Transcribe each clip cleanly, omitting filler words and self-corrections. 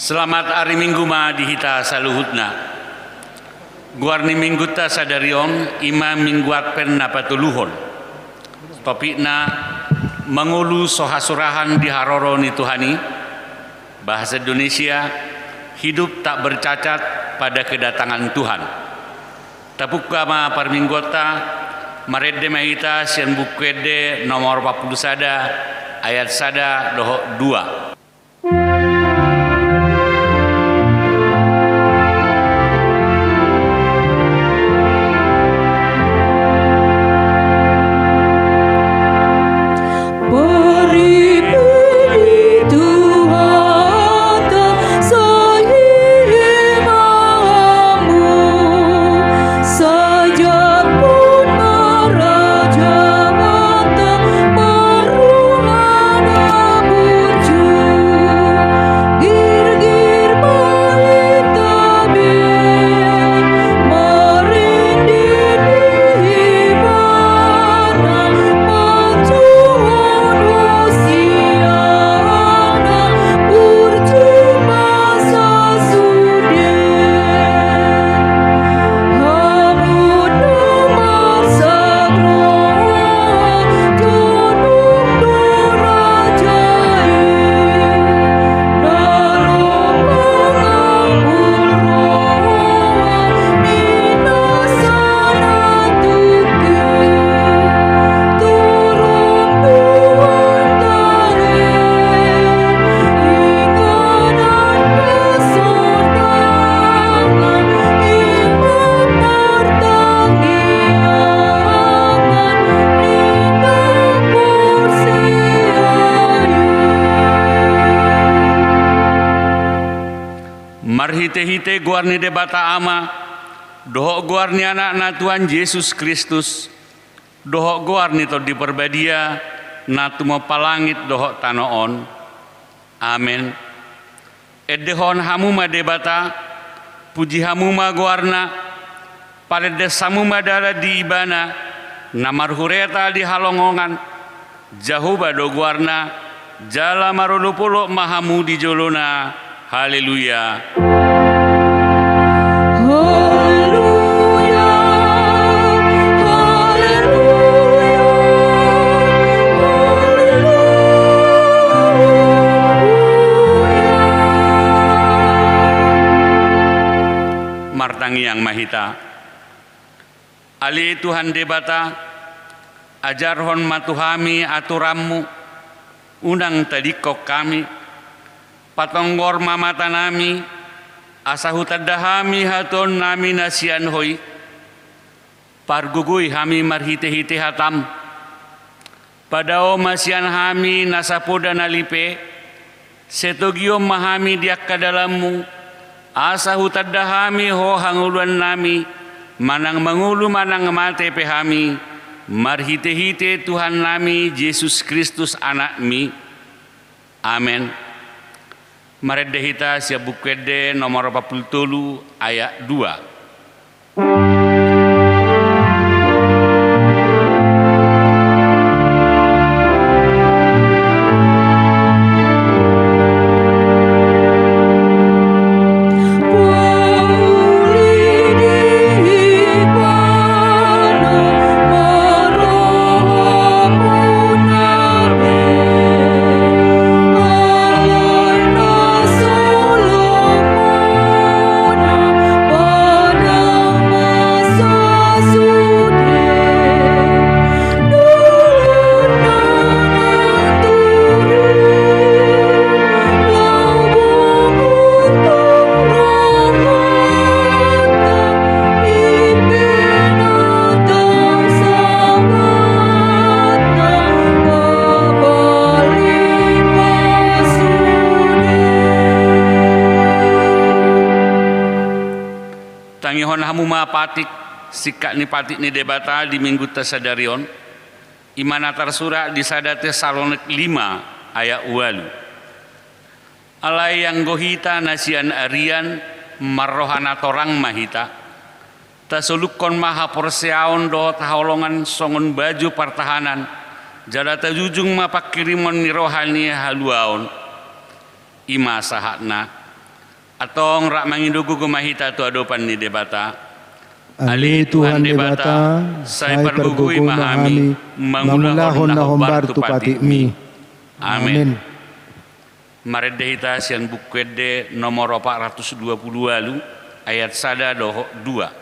Selamat hari Minggu ma dihita saluhutna. Guarni minggu ta sadarion ima mingguat pen napatuluhon. Topikna mengulu sohasurahan di haroro ni Tuhani. Bahasa Indonesia, hidup tak bercacat pada kedatangan Tuhan. Tapukka ma parminggota marede mahita sian bukwede nomor 40 sada ayat sada dohok 2. Marhite-hite guarni debata ama, dohok guarni anak na Tuhan Yesus Kristus, dohok guarni to di perbadia, na tumo palangit dohok tanoon. Amin. Edehon hamuma debata, puji hamuma guarna, palede samuma dala di ibana, namar hureta di halongongan, jahuba do guarna, jala marulupulo mahamu di jolona. Haleluya. Martangi yang mahita. Ali Tuhan debata, ajarhon matuhami aturammu, undang tadikok kami, patonggor mamata nami, asahutadahami haton nami nasian hoi, pargugui hami marhite-hite hatam, padao masian hami nasapoda nalipe, setogio mahami diak kadalammu, asahutadahami ho hanguluan nami, manang mangulu manang mate pehami, marhite-hite Tuhan nami Yesus Kristus anakmi. Amin. Maredehita sia bukwede nomor 47 ayat 2. Tangihon hamuma patik sikak ni patik ni debata di minggu tasadarion imana tarsura di sadate Tesalonik 5 ayat 8. Alai yang gohita nasian arian marrohana torang mahita tasulukon maha porseaon do taholongan songon baju pertahanan jada tajujung mapak kirimon ni rohani haluaon ima sahatna Atong rak mangindugu gumahita tu adopan ni debata. Ali Tuhan debata, saya pergugui mahami, mangulahon na hombar tu pati mi. Amin. Maredde hita sian bukwede nomor 420 lalu ayat 1 doho 2.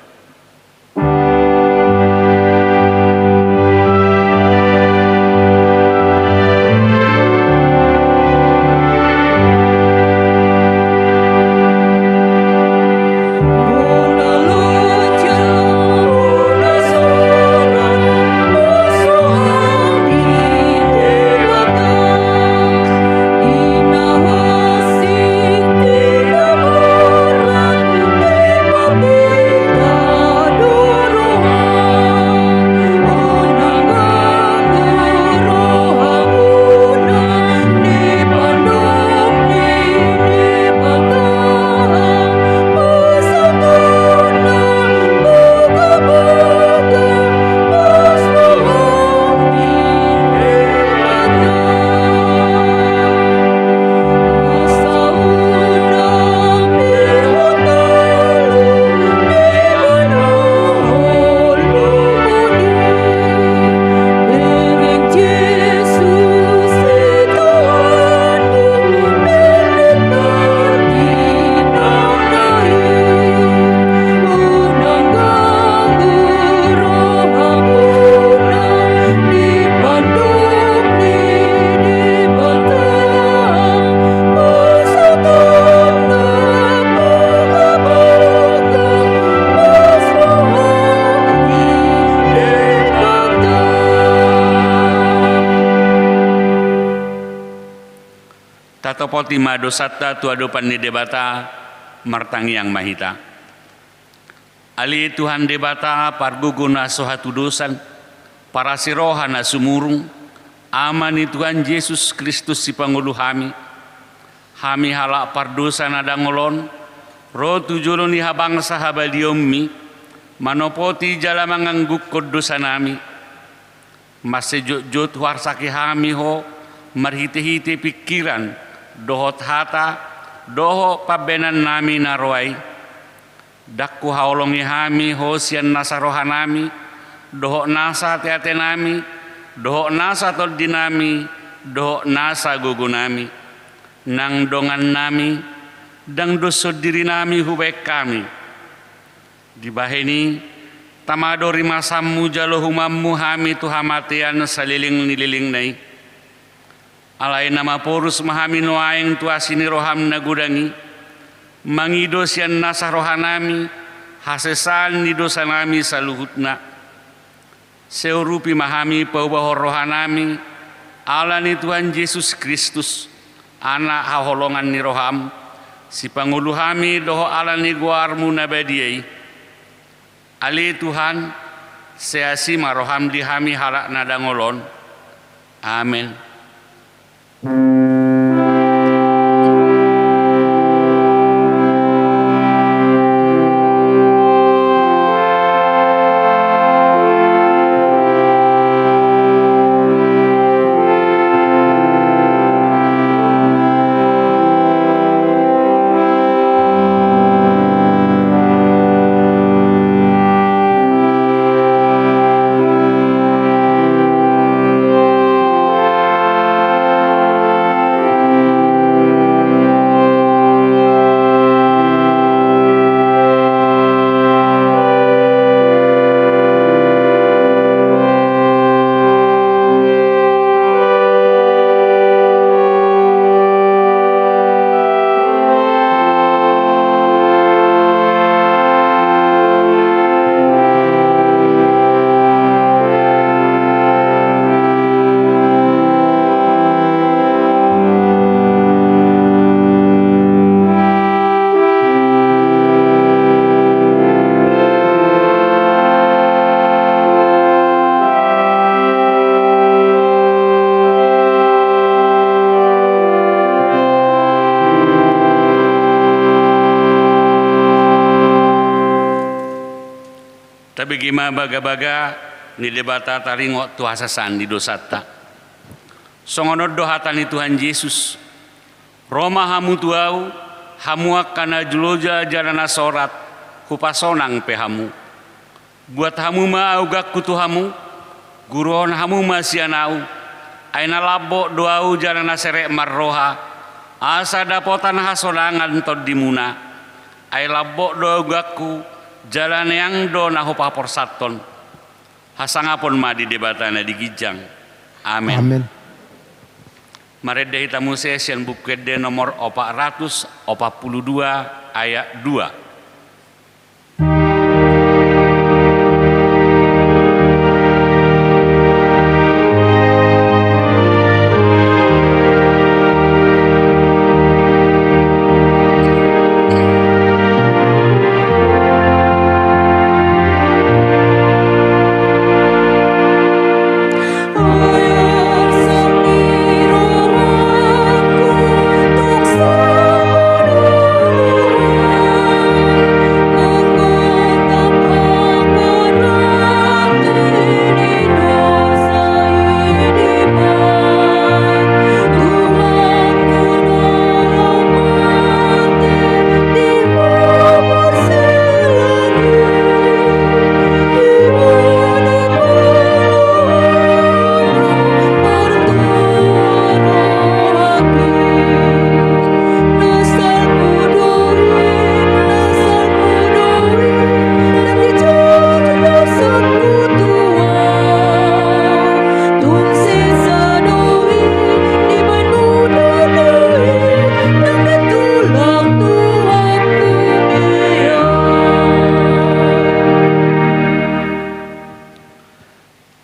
Tatopoti madosata tu adopan ni debata martang yang mahita. Ali Tuhan debata parguguna sohatu dosan para sirohana sumurung amani Tuhan Yesus Kristus si pangulu hami halak pardosa nada ngolon ro tujulun ni habang sahabadiommi manopoti jala mangangguk kodosa nami masejot warsaki hami ho marhite-hite pikiran dohot hata doho pabenan nami narwai dakku haulongi hami hosian nasa rohanami doho nasa teate nami doho nasa toddinami doho nasa gugunami nang dongan nami dang doso diri nami hubek kami dibaheni tamadori masammu jalo humammu hami tuhamatian saliling nililing nai alai nama porus mahami noaeng tuasini roham nagudangi mangido sian nasa rohanami hasesan ni dosa nami saluhutna seurupi mahami paubahor rohanami alani Tuhan Yesus Kristus anak haholongan ni roham si panguluhami doho alani guarmu nabadiai ali Tuhan seasima roham dihami halak nadangolon amin. Bagaimana baga-baga ni debata taringot tuhasasan di dosata. Songonod dohatan ni Tuhan Yesus. Roma hamu tuau hamuak kana juloja janana sorat kupasonang pehamu. Buat hamu ma augak kutu hamu, guruhon hamu ma sianau, aina labo doau janana serek marroha, asa dapotan hasonangan tod dimuna, ay labo doaugakku jalan yang do nahopa porsaton, hasangapon ma di debatana di gijang. Amin. Amin. Marede hitamu sesian bukede nomor 442 ayat 2.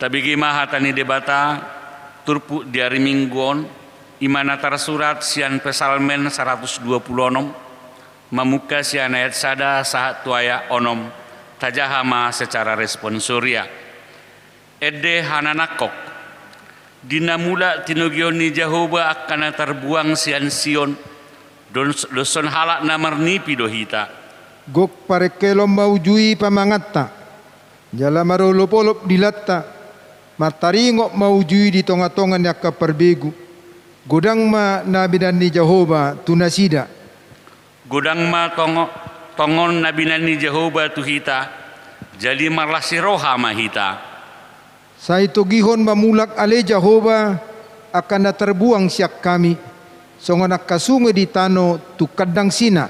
Tabigi mahatani debata turpu diari mingguon imana tarsurat sian pesalmen 126 mamuka sian ayat sada sahat tuaya onom tajahama secara responsoria ede hananakok dina mula tinugioni Jehovah akan terbuang sian sion doson halak namarni pidohita Gok parekelom maujui pamangatta, jala marolopolop dilatta, mataringok maujui di tonga-tongan yakka perbegu. Godang ma nabinan ni Jehovah tunasida. Godang ma tongon nabinan ni Jehovah tuhita, jadi marlasi roha mahita. Sa ito gihon mamulak ale Jehovah akan na terbuang siak kami. Songon nakasungo di tano tukadang sina.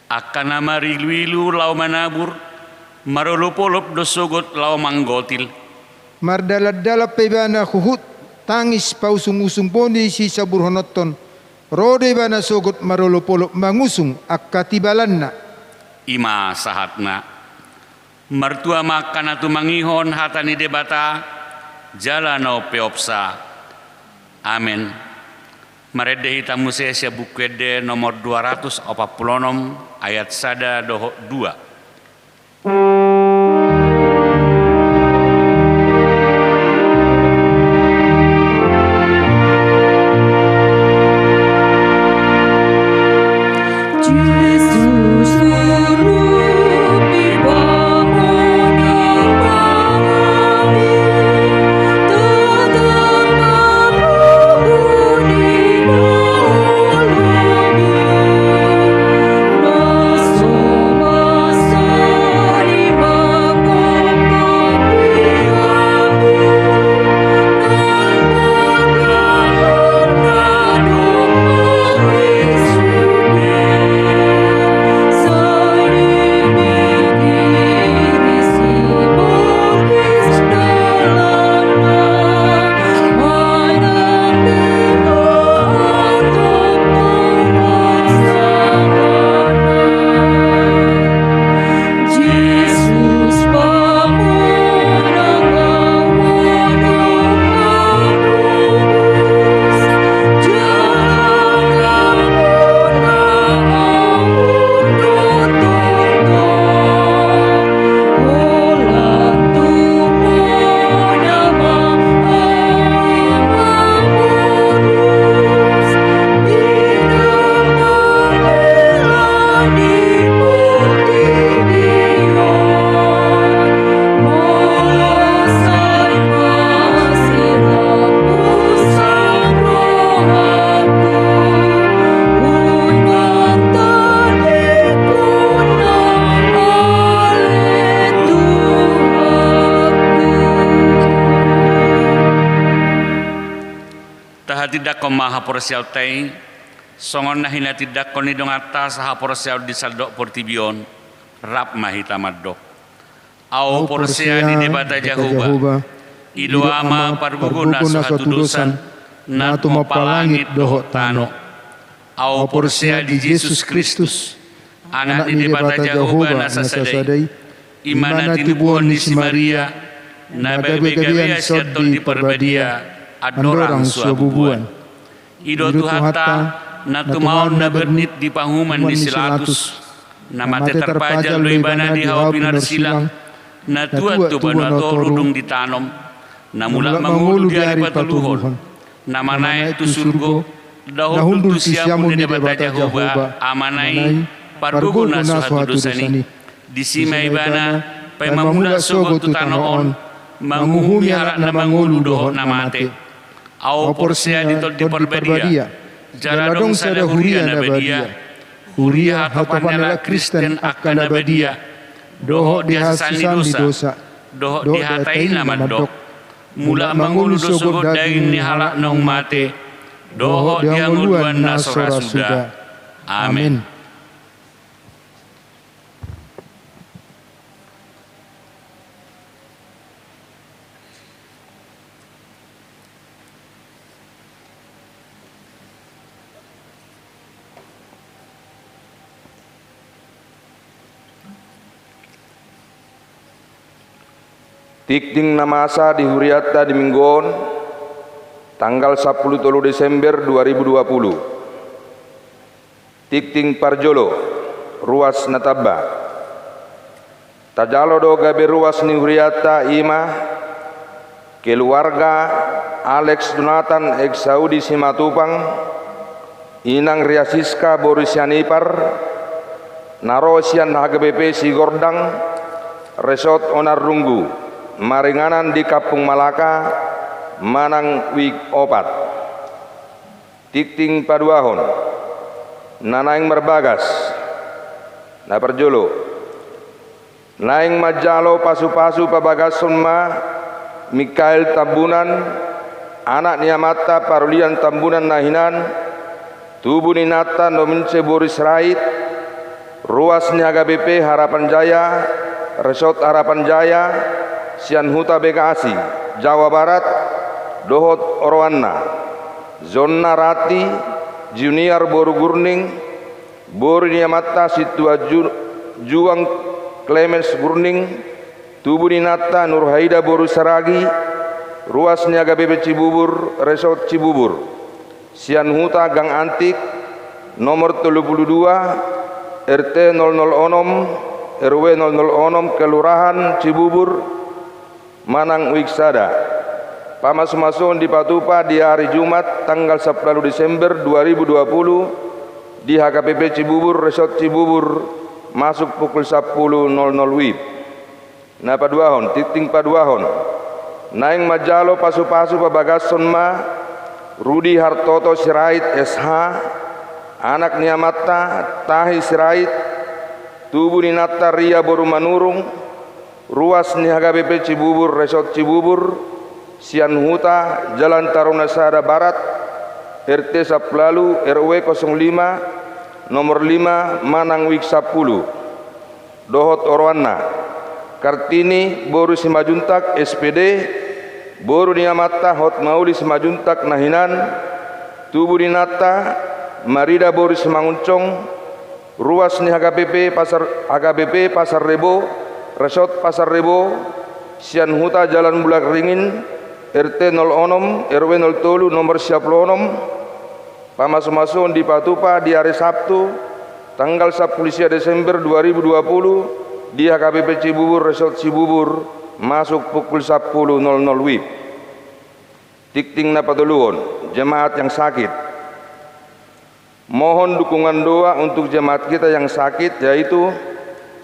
Akan na mariluilu lau manabur, marolopolop dosogot lau manggotil. Mardalad-dalap pebana huhut tangis pausung-usung poni si saburhonoton. Rode bana sogot marolopolop mangusung akatibalanna. Ima sahatna. Mertua makan atu mangihon hatani debata jalano peopsa. Amin. Marede hitamu sesia bukede nomor 246 ayat sada doho 2. taha tidak ko maha porsial tai songon na hina tidak ko ni dongata saha porsial di saldok portibion rap mahita madok au porsia di debata jahuba ido ama parguguna suatu dosan na tumapalangit doho tano au porsia di Yesus Kristus anak di debata jahuba nasa sadai imana tibuan di si Maria na bebe-bebean siaton di perbadia adorang suabubuan ido tuhata na tumaon na bernit di panguman di silatus na mate terpajal loibana di hau pinar silang na tuat tu banato rudung ditanom na mulak mangulu di hari patuluhon na manai tu surgo dahul tu siamun di debata Jahoba amanai parguguna suatu dosani disimai bana pai mamula sogo tu tanoon manguhumi harak na mangulu doho na mate au porsia ditol di perbadia jaradong sada huria na badia huria hatapan nela Kristen akan na badia doho dihasusan di dosa doho dihatain na mandok mula mangulu doso daing ni halak nong mate doho dianguluan na sora suda. Amin. Tikting namasa di Huriata di Minggon tanggal 10 Desember 2020. Tikting Parjolo ruas Nataba tajalo do gabe ruas ni Huriata ima keluarga Alex Donatan ex Saudi Simatupang inang Riasiska Borisianipar narosian HGBP Sigordang Resort Onar Runggu maringanan di Kapung Malaka Manang Wig Opat. Tikting Paduahon nanaing Merbagas na Perjolo naing Majalo pasu-pasu Pabagas Sunma Mikael Tambunan anak niamata Parulian Tambunan Nahinan tubuh ninata nomince Boris Rait ruas niaga BP Harapan Jaya Resort Harapan Jaya Sian Huta Bekasi, Jawa Barat, Dohot Orwanna, Zona Rati, Junior Boru Gurning, Boru Niamata Situa Juang Clemens Gurning, Tubuh Ninata Nurhaida Boru Saragi, Ruas Niaga BB Cibubur, Resort Cibubur, Sian Huta Gang Antik, nomor 32, RT 006, RW 006, Kelurahan Cibubur, Manang Wiksada. Pamas-mason di Patupa di hari Jumat tanggal 10 Desember 2020 di HKPP Cibubur Resort Cibubur masuk pukul 10.00 WIB. Na Paduahon, Tikting Paduahon naing Majalo pasu-pasu Pabagas Sonma Rudi Hartoto Sirait SH anak niamata Tahi Sirait tubuh ninata Ria Boru Manurung ruas niaga BP Cibubur Resort Cibubur Sian Huta Jalan Taruna Sada Barat RT Saplalu RW 05 nomor 5 Manang Wik 10 Dohot Orwanna Kartini Boru Simajuntak SPD Boru Niamata Hot Mauli Simajuntak Nahinan tubuh dinata Marida Boru Simanguncong ruas niaga BP Pasar Rebo Resort Pasar Rebo Sian Huta Jalan Bulak Ringin RT 06 RW 07 nomor 96 Pamas-mason di Patupa di hari Sabtu tanggal 10 Desember 2020 di HKBP Cibubur Resort Cibubur masuk pukul 10.00 WIB. Tikting Napatuluon jemaat yang sakit mohon dukungan doa untuk jemaat kita yang sakit yaitu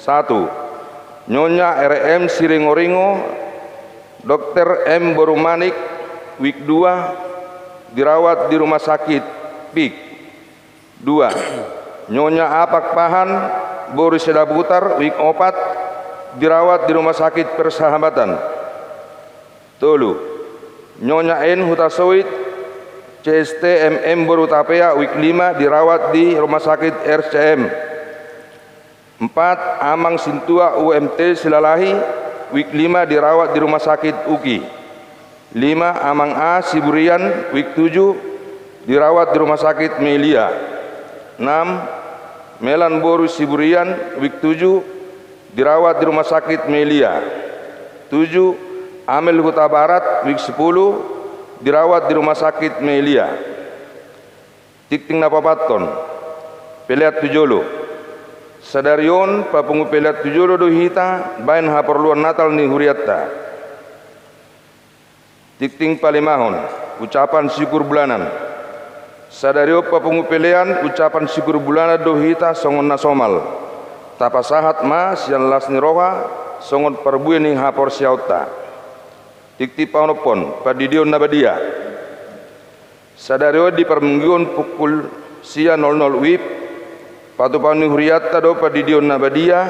1. Nyonya RM Siringoringo Dr. M. Borumanik Wik 2 dirawat di rumah sakit PIK. 2. Nyonya Apak Pahan Boris Sedaputar Wik 4 dirawat di rumah sakit Persahabatan. 3. Nyonya N. Hutasowit CST MM Boru Tapea week 5 dirawat di Rumah Sakit RCM. 4. Amang Sintua UMT Silalahi week 5 dirawat di Rumah Sakit UKI. 5. Amang A Siburian week 7 dirawat di Rumah Sakit Melia. 6. Melan Boru Siburian week 7 dirawat di Rumah Sakit Melia. 7. Amel Huta Barat week 10 dirawat di Rumah Sakit Melia. Tikting Napapaton Peliat Tujolo Sadarion Papungu Peliat Tujolo Dohita bain haperluan Natal ni Huriatta. Tikting Palimahon ucapan syukur bulanan. Sadario Papungu Pelian ucapan syukur bulanan Dohita songon nasomal. Tapasahat mas yang lasni roha songon perbuye ning hapor siauta. Tikti paunopon padidion nabadia. Sadario di permingguan pukul sia 00 WIB patupan ni huriatta do padidion nabadia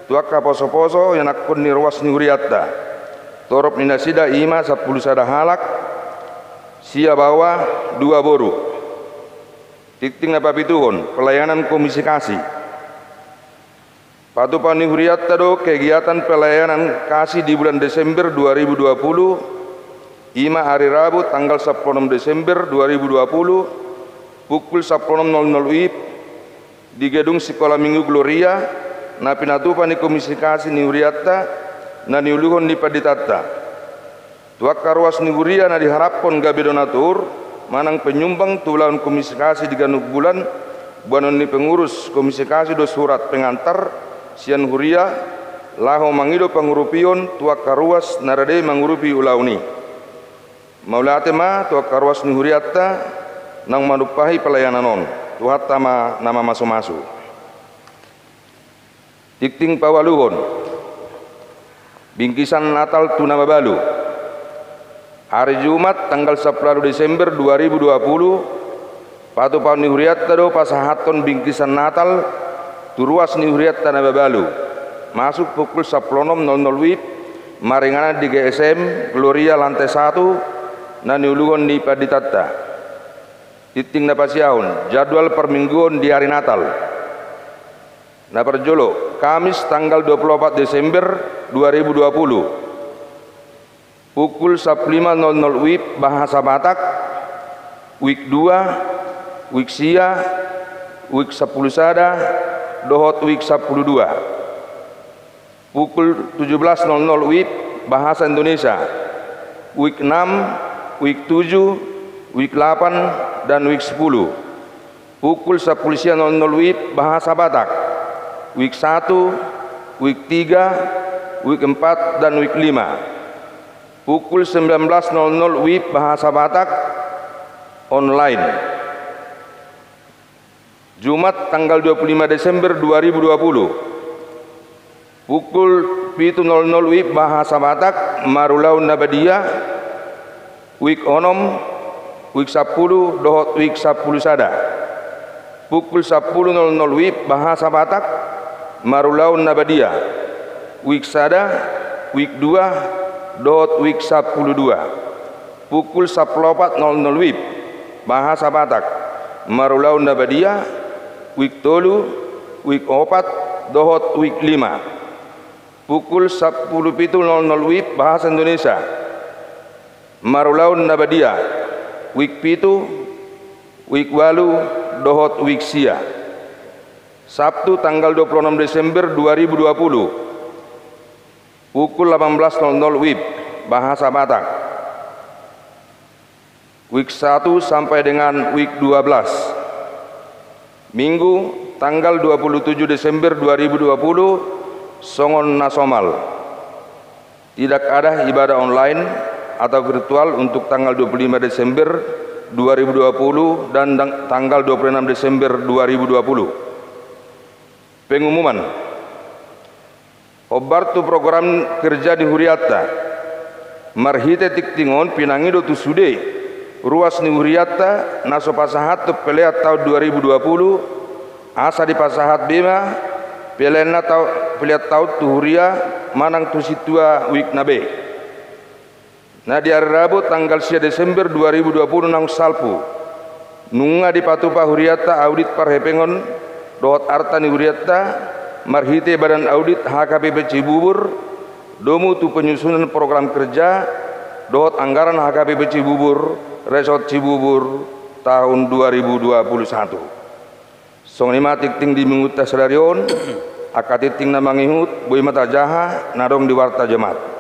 tuaka poso-poso yang akun ni ruas ni huriatta torop ni nasida ima 10 sada halak sia bawa 2 boru. Tikting napapituhon pelayanan komisi kasih Patupan Huriatta do kegiatan pelayanan kasih di bulan Desember 2020 ima hari Rabu tanggal 16 Desember 2020 pukul 16.00 WIB di gedung Sekolah Minggu Gloria na pinatupan ni komisi kasih ni Huriatta na niuluhon ni paditata tuak karuas ni Huria na diharapkan gabe donatur manang penyumbang tulan komisi kasih di ganuk bulan buanon ni pengurus komisi kasih do surat pengantar sian Huria laho mangido pangurupion tuak karuas narade mangurupi ulauni maulate ma tuak karuas ni Huriatta nang manupahi pelayanan tuhat tama nama masu-masu. Tikting pawaluhon bingkisan Natal tuna babalu hari Jumat tanggal 10 Desember 2020 patupan ni Huriatta do pasahaton bingkisan Natal turuas ni Huriatta na babalu masuk pukul 16.00 WIB maringana di GSM Gloria lantai 1 na niuluhon ni paditata. Titing na pasiahon jadwal permingguan di hari Natal na perjolo Kamis tanggal 24 Desember 2020 pukul 15.00 WIB bahasa Batak week 2 week sia week 10 sada dohot week 12 pukul 17.00 WIB bahasa Indonesia week 6 week 7 week 8 dan week 10 pukul 10.00 WIB bahasa Batak week 1 week 3 week 4 dan week 5 pukul 19.00 WIB bahasa Batak online. Jumat tanggal 25 Desember 2020 pukul 7.00 WIB bahasa Batak Marulau Nabadia week 6 week 10 dohot week 10 sada pukul 10.00 WIB bahasa Batak Marulau Nabadia week sada week 2 dohot week 12 pukul 14.00 WIB bahasa Batak Marulau Nabadia week 3 week 4 dohot week 5 pukul 10.00 WIB bahasa Indonesia Marulau Nabadia week 7 week 8 dohot week sia. Sabtu tanggal 26 Desember 2020 pukul 18.00 WIB bahasa Batak week 1 sampai dengan week 12. Minggu tanggal 27 Desember 2020 songon nasomal. Tidak ada ibadah online atau virtual untuk tanggal 25 Desember 2020 dan tanggal 26 Desember 2020. Pengumuman Obartu program kerja di Huriatta marhite tiktingon pinangido tu sude ruas ni Huriatta naso pasahat tu peleat tahun 2020 asa di pasahat bima pelena tau peleat tahun tu Huria manang tu situa wik nabe Nah di hari Rabu tanggal 1 Desember 2020 nang salpu nunga di patupa huriata audit parhepengon dohot artani huriata marhite badan audit HKBP Cibubur domu tu penyusunan program kerja dohot anggaran HKBP Cibubur Resort Cibubur tahun 2021. Song lima ting di menguta sedarion akatiting na mangihut boy mata jaha nadong di warta jemaat.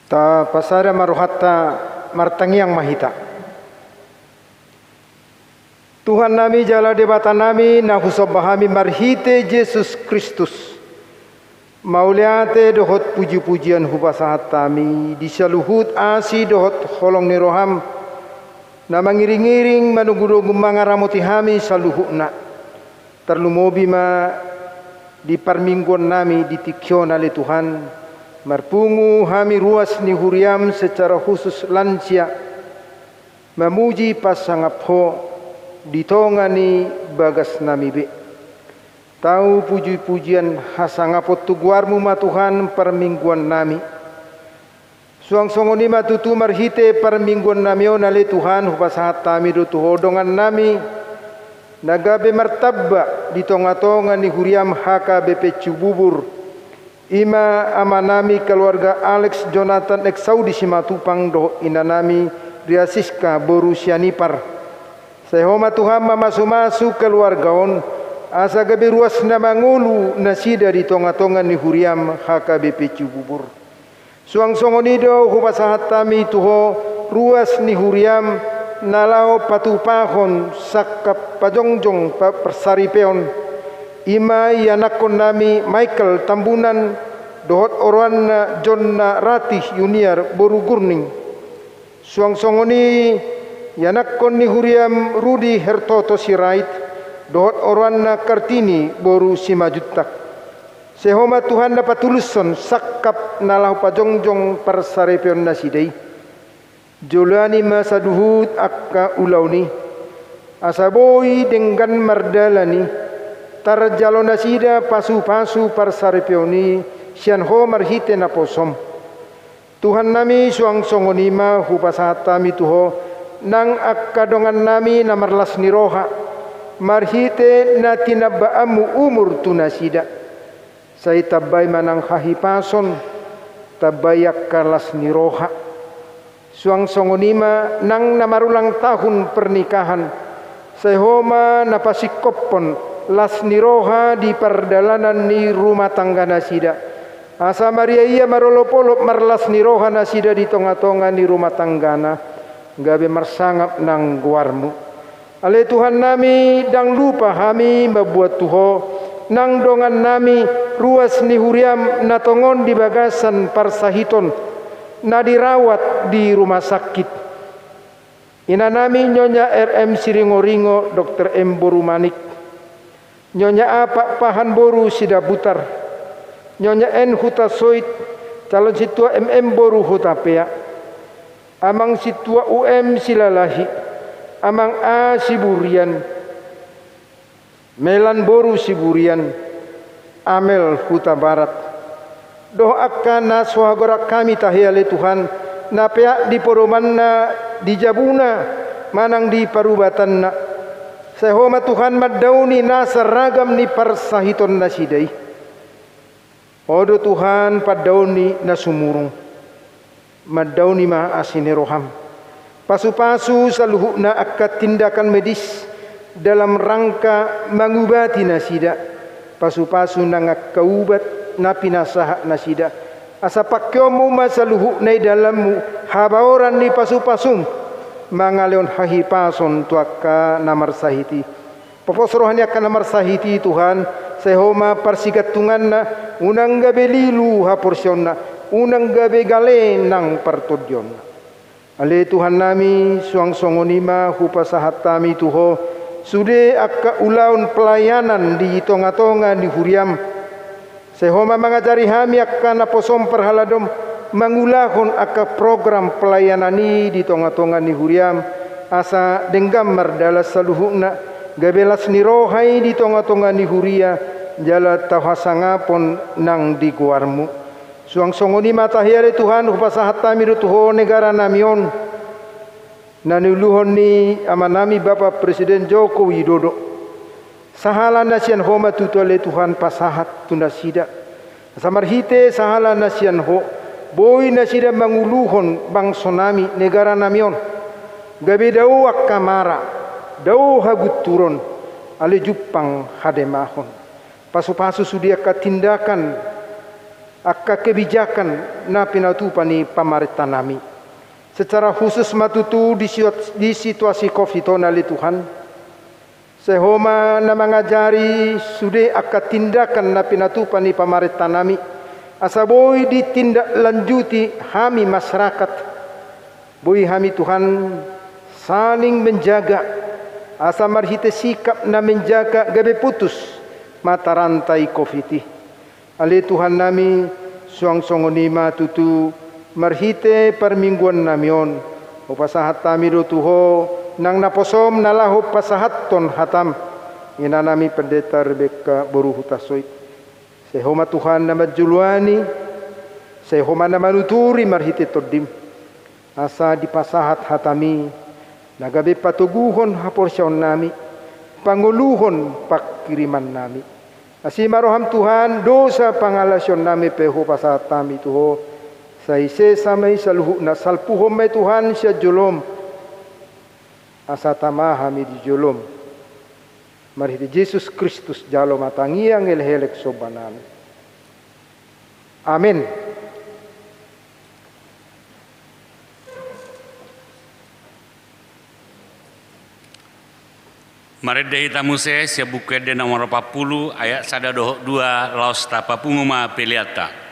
Ta pasara maruhatta martangiang mahita. Tuhan nami jala debata nami na husobahami marhite Yesus Kristus. Mauliate dohot puji-pujian hubasahat tami disaluhut asi dohot holong niroham na mangiring-iring manunggu-nunggu mangaramoti hami saluhukna. Terlumobi ma di parmingguan nami ditikyon oleh Tuhan. Marpungu hami ruas ni huriam secara khusus lansia memuji pasangapho ditongani bagas nami be. Tahu puji-pujian hasangapot tuguarmu ma Tuhan permingguan nami. Suang songoni matutu marhite permingguan nami onale Tuhan hupasahat tami do tuhodongan nami nagabe martabba ditonga-tonga ni huriam HKBP Cibubur. Ima amanami keluarga Alex Jonathan Eksaudi Simatupang do inanami Riasiska Boru Sianipar. Sehoma Tuhan mamasu-masu keluargaon asa gabe ruas na mangulu nasida di tonga-tonga ni huriam HKBP Cibubur. Suang songonido hupasahat tami tuho ruas ni huriam nalao patupahon sakap pajongjong persaripeon. Ima yanakon nami Michael Tambunan dohot orwana John Ratih Junior Boru Gurning. Suang songoni yanakon ni huriam Rudi Hertoto Sirait dohot orwana Kartini Boru Simajutak. Sehoma Tuhan dapat tuluson sakap nalahu pajongjong persarepeon nasidei. Jolani masa duhut akka ulauni asaboi dengan mardalani tarjalo nasida pasu-pasu parsarepeoni sian ho marhite na posom. Tuhan nami suang songonima hupasahat tami tuho nang akkadongan nami na marlas niroha marhite na tinabaamu umur tu nasida. Say tabay manang hahipason tabayak kalas niroha. Suang songonima nang namarulang tahun pernikahan sehoma napasikopon las niroha di perdalanan ni rumah tangga nasida. Asa Maria ia marolopolop marlas niroha nasida di tonga-tonga ni rumah tanggana. Gabe marsangap nang guarmu. Ale Tuhan nami dang lupa kami membuat tuho nang dongan nami ruas ni huriam natongon di bagasan parsahiton na dirawat di rumah sakit. Ina nami Nyonya RM Siringoringo Dr. M. Borumanik. Nyonya Apa Pahan Boru Sidabutar, Nyonya N Huta Soit, calon situa MM Boru Hutapea, Amang situa UM Silalahi, Amang A Siburian, Melan Boru Siburian, Amel Huta Barat. Doakan na swagora kami tahiale Tuhan, na pea di poromanna di Jabuna, manang di parubatan na. Sehoma Tuhan madauni nasa ragam ni parsahiton nasidai. Odo Tuhan padauni na sumurung. Madauni ma asineroham. Pasu-pasu saluhu na akat tindakan medis dalam rangka mengubati nasida. Pasu-pasu nangak kaubat na pinasaha nasida. Asa pakyomu masaluhu na dalammu habaoran ni pasu-pasum. Mangaleon hahipason tuaka namar sahiti. Poposrohani akan namar sahiti Tuhan. Sehoma parsigatungan na unang gabe lilu haporsyon na unang gabe gale nang partudyon. Ale Tuhan nami suang songonima hupasahat tami tuho sude akka ulaun pelayanan di tonga-tonga di huriam. Sehoma mangajari hami akka naposom perhaladom mangulahon aka program pelayanan ni di tonga-tonga ni huriam asa denggam mardala saluhuna gabelas ni rohai di tonga-tonga ni huria jala tahasangapon nang di guarmu suang songoni matahiare Tuhan hupasahat tami rutuho negara namion nanuluhon ni amanami Bapak Presiden Joko Widodo sahala nasian homa tutole Tuhan pasahat tunasida samarhite sahala nasian ho boy nasida manguluhon bang sonami negara namion gabe dau akamara dau hagut turun ale jupang hademahon pasu-pasu sudia katindakan akka kebijakan na pinatupani pamarintah nami secara khusus matutu di situasi COVID nali Tuhan sehoma na mangajari sude akka tindakan na pinatupani pamarintah nami asaboy ditindak lanjuti hami masyarakat boy hami Tuhan saling menjaga asa marhite sikap na menjaga gabe putus mata rantai COVID ali Tuhan nami suang songonima tutu marhite permingguan namion upasahat tami rutuho nang naposom nalahu pasahat ton hatam ina nami pendeta Rebeka Boruhutasoit sehoma Tuhan nama juluani sehoma nama nuturi marhite todim asa dipasahat hatami nagabe patuguhon haporsyon nami panguluhon pakiriman nami asimaroham Tuhan dosa pangalasyon nami peho pasahat tami tuho saise samai saluhu na salpuhom may Tuhan siya julom asa tamahami di julom marhiti Jesus Kristus jalo matangiang elhelek sobanan. Amin. Maredehi tamuse sia bukede nomor 40 ayat 122 laos tapa punguma peliata.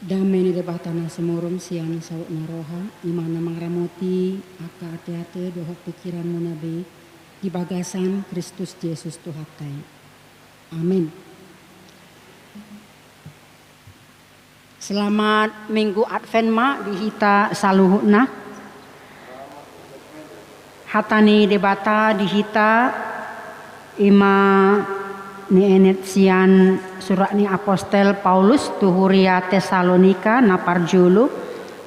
Damai debatana semorom siang sawuk naroha imana mangramoti aka ate-ate dohok pikiran munabe di bagasan Kristus Yesus Tuhatai. Amin. Selamat Minggu Advent ma dihita saluhuna. Hatani debata dihita ima ni enet sian surat ni apostel Paulus tuhuria Tesalonika naparjulu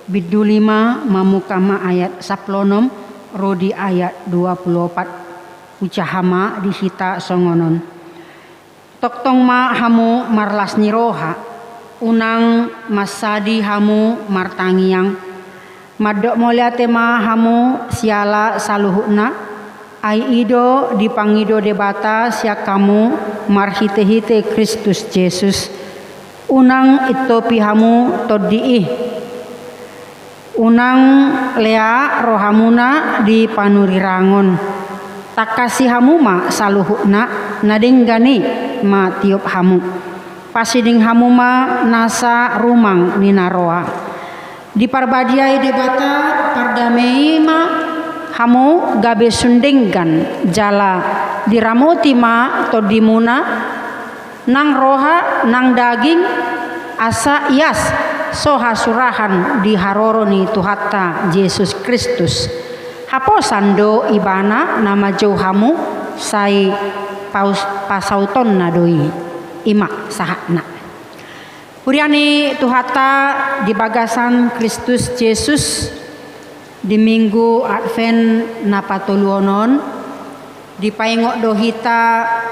bidu 5 mamukama ayat 16 rodi ayat 24 ucahama dihita songonon toktong ma hamu marlas niroha unang masadi hamu martangiang madok moliate ma hamu siala saluhuna ai ido dipangido debata sia kamu marhite-hite Kristus Yesus unang ito pihamu todiih Unang lea rohamuna di panurirangon. Takasi hamuma saluhukna nadenggani ma tiup hamu. Pasiding hamuma nasa rumang ninaroa. Di parbadiai debata pardamei ma hamu gabe sundenggan jala diramoti ma to dimuna nang roha nang daging asa ias soha surahan di haroroni Tuhatta Yesus Kristus. Haposando ibana nama jauhamu sai pasauton nadoi imak sahakna. Puriani Tuhatta di bagasan Kristus Yesus di minggu Advent napatuluonon di paingok dohita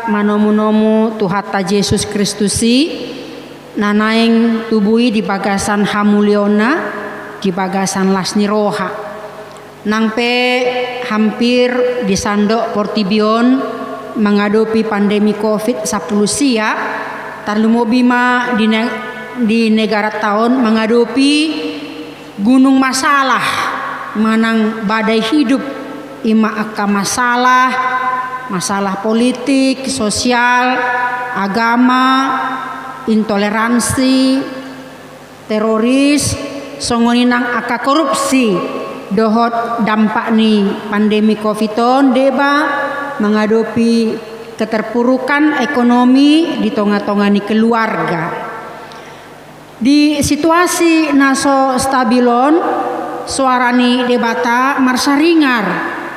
manomu-nomu Tuhatta Yesus Kristusi nanaing tubui di bagasan hamuliona di bagasan lasni roha nangpe hampir di sandok Portibion menghadapi pandemi COVID-10 sia tarlumobima di negara tahun menghadapi gunung masalah manang badai hidup ima akka masalah politik, sosial, agama, intoleransi, teroris, songoninang aka korupsi, dohot dampak ni pandemi COVID-19 deba menghadapi keterpurukan ekonomi di tengah-tengah ni keluarga. Di situasi naso stabilon, suarani debata marsaringar,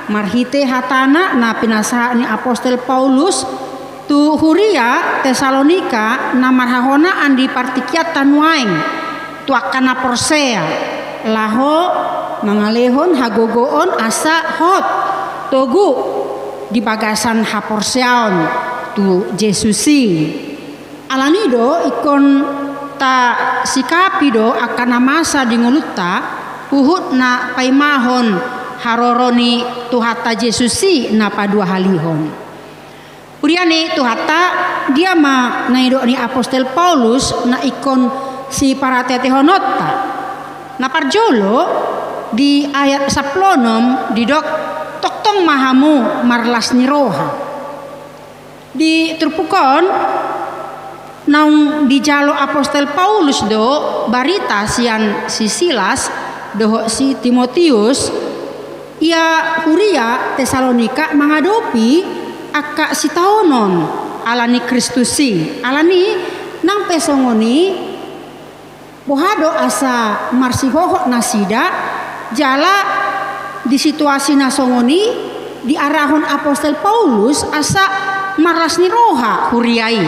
marhite hatana na pinasaha ni Apostol Paulus tu Huria Tesalonika na marhahonaan di partikiat tanuaing tu akana Persea laho mangalehon hagogoon asa hot togu di bagasan haporseaon tu Jesusi alanido ikon ta sikapido akana masa di nguluta uhut na paimahon haroroni Tuhatta Jesusi na padua halihon. Uriani Tuhatta dia ma naido ni Apostol Paulus na ikon si paratetehonota na parjolo di ayat 10 di dok toktong mahamu marlas ni roha di terpukon naung di jalo Apostol Paulus do barita sian si Silas do si Timotius ia Huria Tesalonika menghadapi akka sitaonon alani Kristusi alani nang pesongoni bohado asa marsihoho nasida jala di situasi nasongoni di arahon Apostol Paulus asa marlasni roha huriai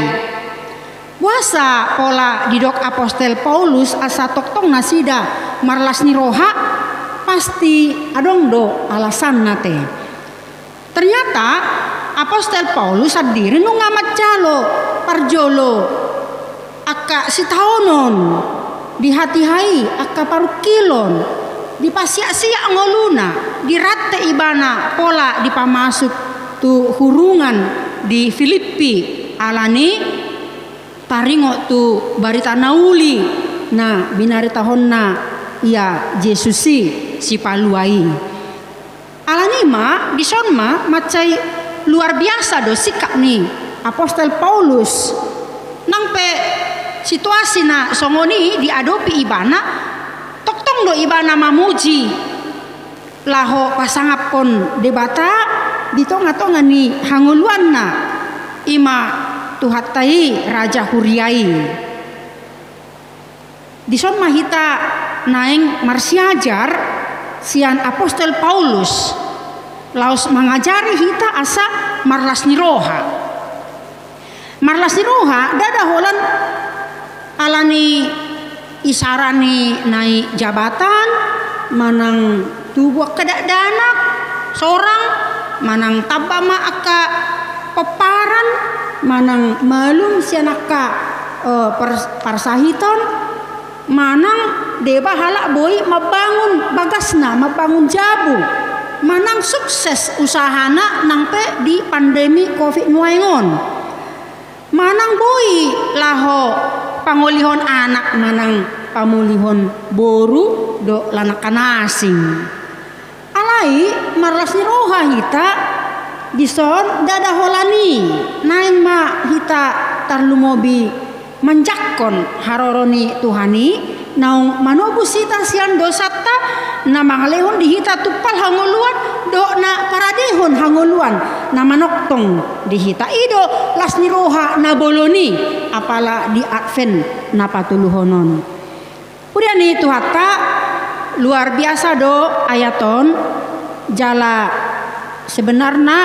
wasa pola didok Apostol Paulus asa toktong nasida marlasni roha pasti adong do alasan nate ternyata Apostol Paulus sendiri nu ngamat jalo parjolo akka sitaonon di hati-hai akka parukilon di pasia-sia ngoluna di ratte ibana pola di pamasuk tu hurungan di Filipi alani paringo tu barita nauli na binari tahonna ia Jesusi si paluai alanima disonma macai luar biasa do sikap nih Apostol Paulus nangpe situasi na songoni diadopi ibana toktong do ibana mamuji laho pasangapon debata di tonga-tonga ni hanguluan na ima Tuhattai Raja Huriai dison mahita naeng marsiajar sian Apostol Paulus laos mengajari hita asa marlasni roha dada holan alani isarani naik jabatan manang tubuh kedak danak seorang manang tabama aka peparan manang malum sianaka parsahiton manang deba halak boy mabangun bagasna mabangun jabu manang sukses usahana nangpe di pandemi COVID-19 manang boy laho pangolihon anak manang pamulihon boru do lanakan asing. Alai marlas ni roha hita dison dada holani nain ma hita tarlumobi manjakkon haroroni Tuhani naung manobu sita sian dosata na mangalehon dihita tupal hangoluan do na paradehon hangoluan na manoktong dihita ido las ni roha na boloni apala di advent na patuluhonon. Kemudian itu hatta luar biasa do ayaton jala sebenarnya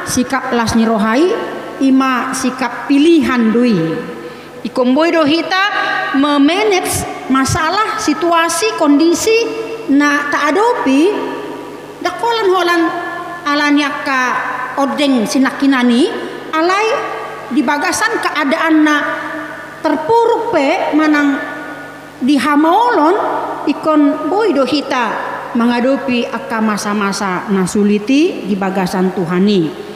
sikap las ni rohai ima sikap pilihan dui. Ikomboy do hita memanage masalah situasi kondisi na taadopi dakolan holan alanya ka odeng sinakinani alai di bagasan keadaan na terpuruk pe manang di hamaolon ikon boy do hita menghadapi aka masa-masa nasuliti di bagasan Tuhani.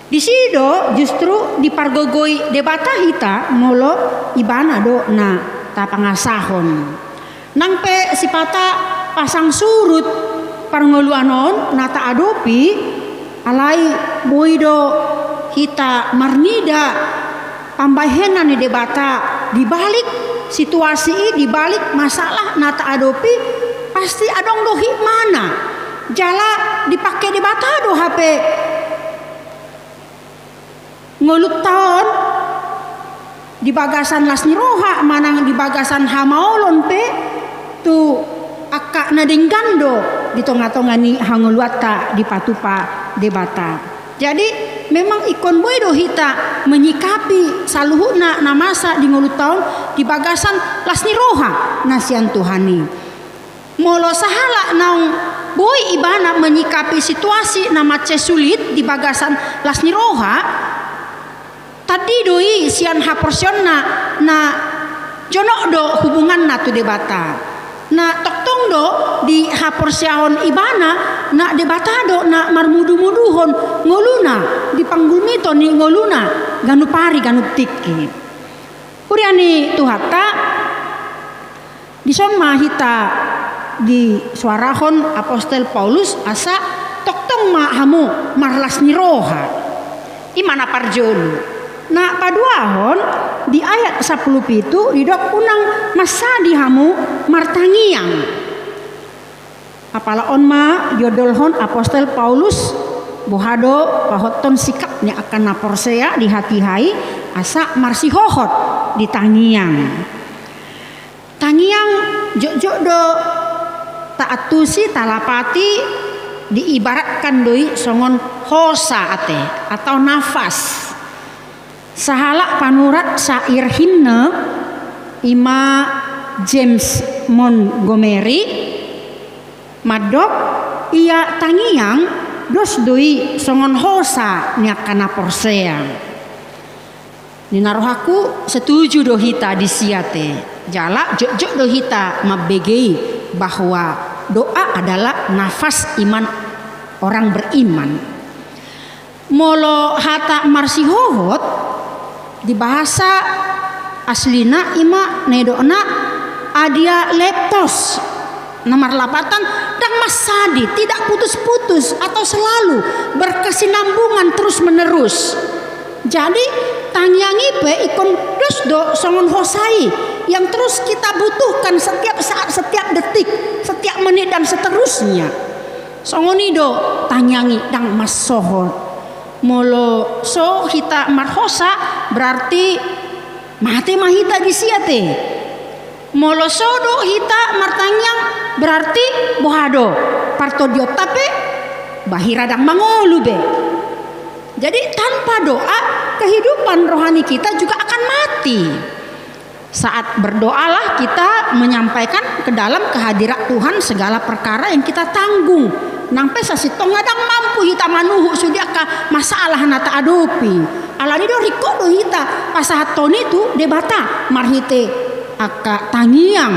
Di sido justru di pargogoi debata hita molo ibana do na tapangasahon. Nangpe sipata pasang surut parngoluanon nata adopi alai boido hita marnida pambahenan di debata di balik situasi di balik masalah nata adopi pasti adong dohi mana jala dipakai debata do HP ngulut tahun di bagasan las niroha manang di bagasan hamaolon pe tu akak nadinggando di tonga-tongani hanguluata di patupa debata. Jadi memang ikon boy do hita menyikapi saluhuna namasa di ngulut tahun di bagasan las niroha nasian Tuhani. Molo sahala naung boy ibana menyikapi situasi nama sulit di bagasan las niroha tadi doi sian haporsion na jonok do hubungan na tu debata na toktong do di haporsiahon ibana na debata do na marmudu-muduhon ngoluna di panggulmito ni ngoluna ganu pari ganu tiki kuriani tuhata dison mahita di suarahon Apostel Paulus asa toktong ma hamu marlas niroha imana parjolu. Nah paduahon di ayat 10 itu didok unang masa dihamu martangiang. Apala onma jodolhon Apostel Paulus bohado pahoton sikapnya akan naporsea di hati hai asa marsihohot di tangiang. Tangiang jok do taatusi talapati diibaratkan doi songon hosa ate atau nafas. Sahala panurat sair himne ima James Montgomery madok ia tangiang dos doi songon hosa niakana porsea. Ninarohaku setuju dohita disiate jala jok dohita mabegei bahwa doa adalah nafas iman orang beriman. Molo hata marsihohot di bahasa aslina ima nedona adia leptos nomor lapatan dan masadi tidak putus-putus atau selalu berkesinambungan terus menerus. Jadi tangiangi pe ikon dos do songon hosai yang terus kita butuhkan setiap saat, setiap detik, setiap menit dan seterusnya. Songoni do tangiangi dang masohot. Molo so hita marhosa berarti mate mahita disiate. Molo so do hita martangyang berarti bohado partodio tape bahiradang mangolu be. Jadi tanpa doa kehidupan rohani kita juga akan mati. Saat berdoalah kita menyampaikan ke dalam kehadirat Tuhan segala perkara yang kita tanggung. Nampe sasitong ngadang mampu hita manuhu sudiaka masalah nata adopi. Alani do riko do hita pasahatoni tu debata marhite aka tangiang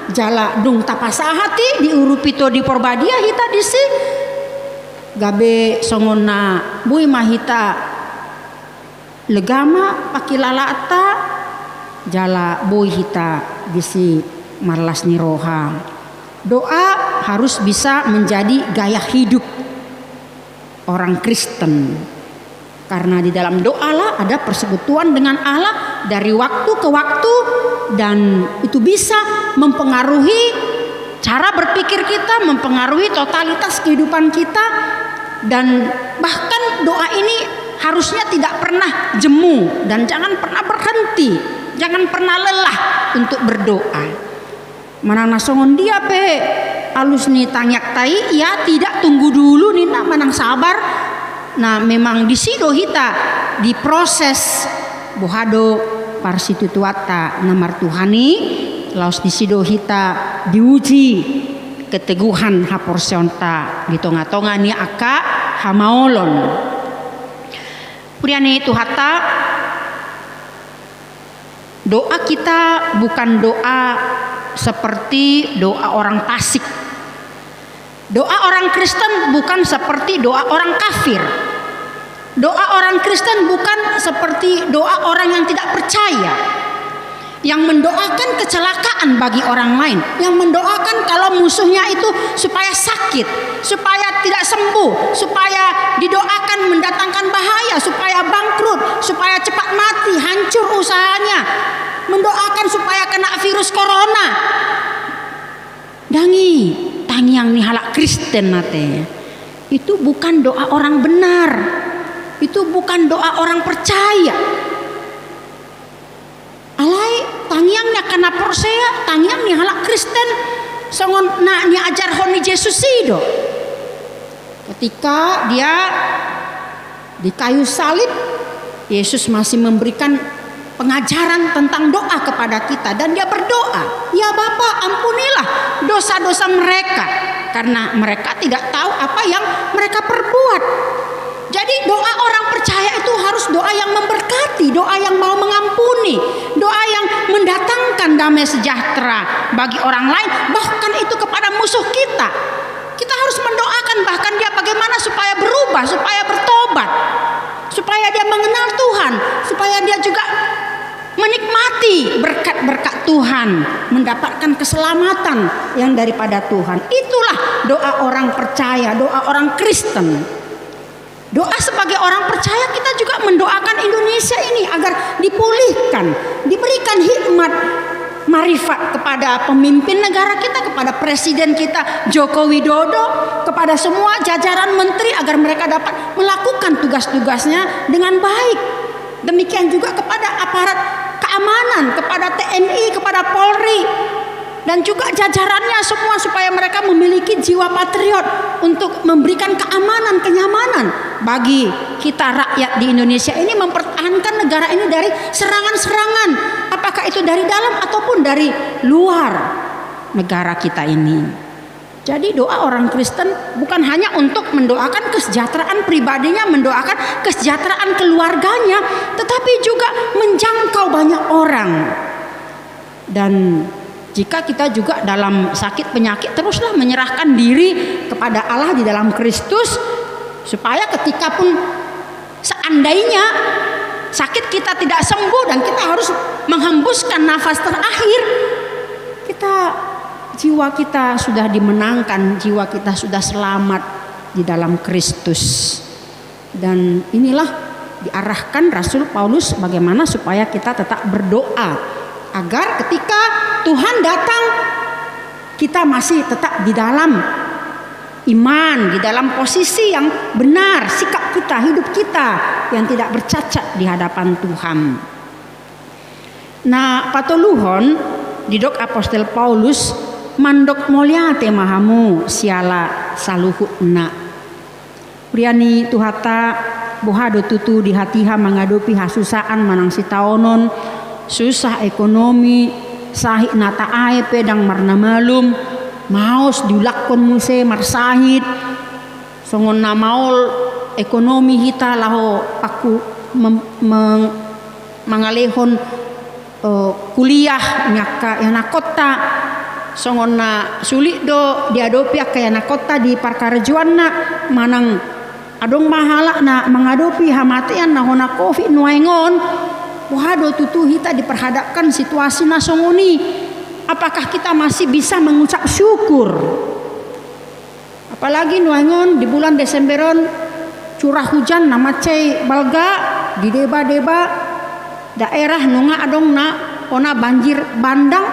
jala dung tapasahati diurupito di porbadia hita disi gabe songona bui mahita legama pakilalata jala bui hita disi marlas niroha. Doa harus bisa menjadi gaya hidup orang Kristen. Karena di dalam doalah ada persekutuan dengan Allah dari waktu ke waktu, dan itu bisa mempengaruhi cara berpikir kita, mempengaruhi totalitas kehidupan kita. Dan bahkan doa ini harusnya tidak pernah jemu dan jangan pernah berhenti, jangan pernah lelah untuk berdoa. Manang nasongon dia pe alus nih tangyak tai, ya tidak, tunggu dulu nih nak manang sabar. Nah memang di sido hita diproses bohado parsitutuata namar Tuhani, laos di sido hita diuji keteguhan haporsionta di tonga-tonga ni aka hamaolon. Puriani Tuhata, doa kita bukan doa seperti doa orang fasik. Doa orang Kristen bukan seperti doa orang kafir. Doa orang Kristen bukan seperti doa orang yang tidak percaya, yang mendoakan kecelakaan bagi orang lain, yang mendoakan kalau musuhnya itu supaya sakit, supaya tidak sembuh, supaya didoakan mendatangkan bahaya, supaya bangkrut, supaya cepat mati, hancur usahanya, mendoakan supaya kena virus corona. Dangi yang nihalak Kristen nate, itu bukan doa orang benar, itu bukan doa orang percaya. Alai tangiang nya kana persea, tangiang nihalak Kristen songon na ni ajar honi Yesus sido. Ketika dia di kayu salib, Yesus masih memberikan pengajaran tentang doa kepada kita, dan dia berdoa, ya Bapa, ampunilah dosa-dosa mereka karena mereka tidak tahu apa yang mereka perbuat. Jadi doa orang percaya itu harus doa yang memberkati, doa yang mau mengampuni, doa yang mendatangkan damai sejahtera bagi orang lain, bahkan itu kepada musuh kita. Kita harus mendoakan bahkan dia bagaimana supaya berubah, supaya bertobat, supaya dia mengenal Tuhan, supaya dia juga menikmati berkat-berkat Tuhan, mendapatkan keselamatan yang daripada Tuhan. Itulah doa orang percaya, doa orang Kristen. Doa sebagai orang percaya, kita juga mendoakan Indonesia ini agar dipulihkan, diberikan hikmat, marifat kepada pemimpin negara kita, kepada presiden kita Joko Widodo, kepada semua jajaran menteri agar mereka dapat melakukan tugas-tugasnya dengan baik. Demikian juga kepada aparat keamanan, kepada TNI, kepada Polri, dan juga jajarannya semua, supaya mereka memiliki jiwa patriot untuk memberikan keamanan, kenyamanan bagi kita rakyat di Indonesia ini, mempertahankan negara ini dari serangan-serangan, apakah itu dari dalam ataupun dari luar negara kita ini. Jadi doa orang Kristen bukan hanya untuk mendoakan kesejahteraan pribadinya, mendoakan kesejahteraan keluarganya, tetapi juga menjangkau banyak orang. Dan jika kita juga dalam sakit penyakit, teruslah menyerahkan diri kepada Allah di dalam Kristus, supaya ketika pun seandainya sakit kita tidak sembuh dan kita harus menghembuskan nafas terakhir, jiwa kita sudah dimenangkan, jiwa kita sudah selamat di dalam Kristus. Dan inilah diarahkan Rasul Paulus bagaimana supaya kita tetap berdoa, agar ketika Tuhan datang kita masih tetap di dalam iman, di dalam posisi yang benar, sikap kita, hidup kita yang tidak bercacat di hadapan Tuhan. Nah, patoluhon didok Apostel Paulus mandok moliate mahamu siala saluhutna. Priani tuhata bohado tutu di hatiha menghadapi hasusaan manang sitaonon, susah ekonomi, sahik nata ae pedang marna malum, maos diulakon muse marsahid, songon namaol ekonomi hita laho aku mangalehon kuliah nyaka yang nakota, songon na sulit do diadopi kaya nakota di parkarejuanna manang adong mahala na mengadopi hamatian na hona covid nuaingon. Wahado tutu hita diperhadapkan situasi nasongoni, apakah kita masih bisa mengucap syukur? Apalagi nuangon di bulan Desemberon curah hujan nama cai balga di deba-deba daerah nunga adong na ona banjir bandang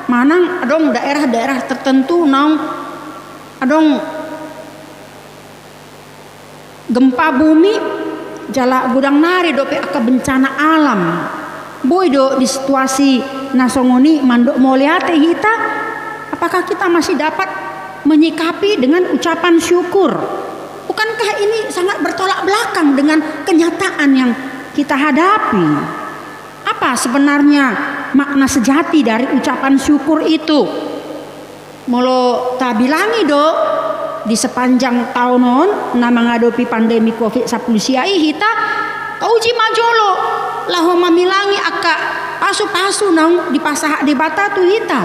manang adong daerah-daerah tertentu naung adong gempa bumi jala gudang nari dope aka bencana alam boy do di situasi nasongoni mandok moliate hita, apakah kita masih dapat menyikapi dengan ucapan syukur? Bukankah ini sangat bertolak belakang dengan kenyataan yang kita hadapi? Apa sebenarnya makna sejati dari ucapan syukur itu? Molo ta bilangi do di sepanjang tahunon na menghadapi pandemi Covid-19 siai hita tauji majolo laho mamilangi aka pasu-pasu naung di pasah debata tu hita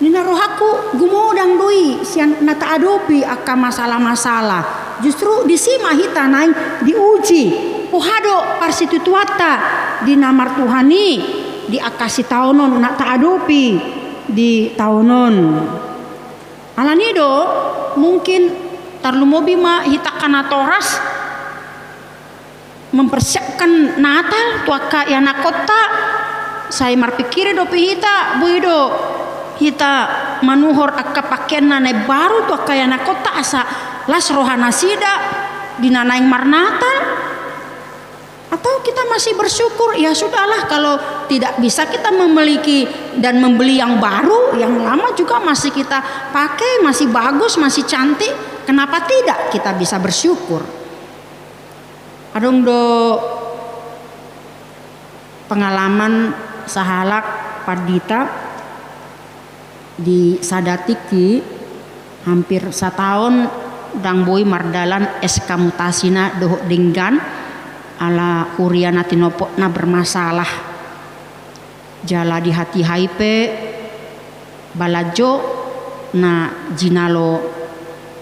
nina rohaku gumodang doi sian nata adopi aka masalah-masalah justru disima hita naing diuji pohado parsitutuata di namar Tuhani di akasi tahunon nata adopi di tahunon alanido mungkin tarlumobi ma hita kana toras mempersiapkan Natal tuaka yana kota saya marpikir do hita buido hita manuhor akka pakaian nane baru tuaka yana kota asa las rohana sida dinanaing mar Natal, atau kita masih bersyukur ya sudahlah kalau tidak bisa kita memiliki dan membeli yang baru, yang lama juga masih kita pakai, masih bagus, masih cantik, kenapa tidak kita bisa bersyukur? Adong do pengalaman sahalak pardita di Sadatiki hampir setahun dang boy mardalan SK mutasina doh dinggan ala kuriana tinopokna bermasalah jala di hati haipe balajo na jinalo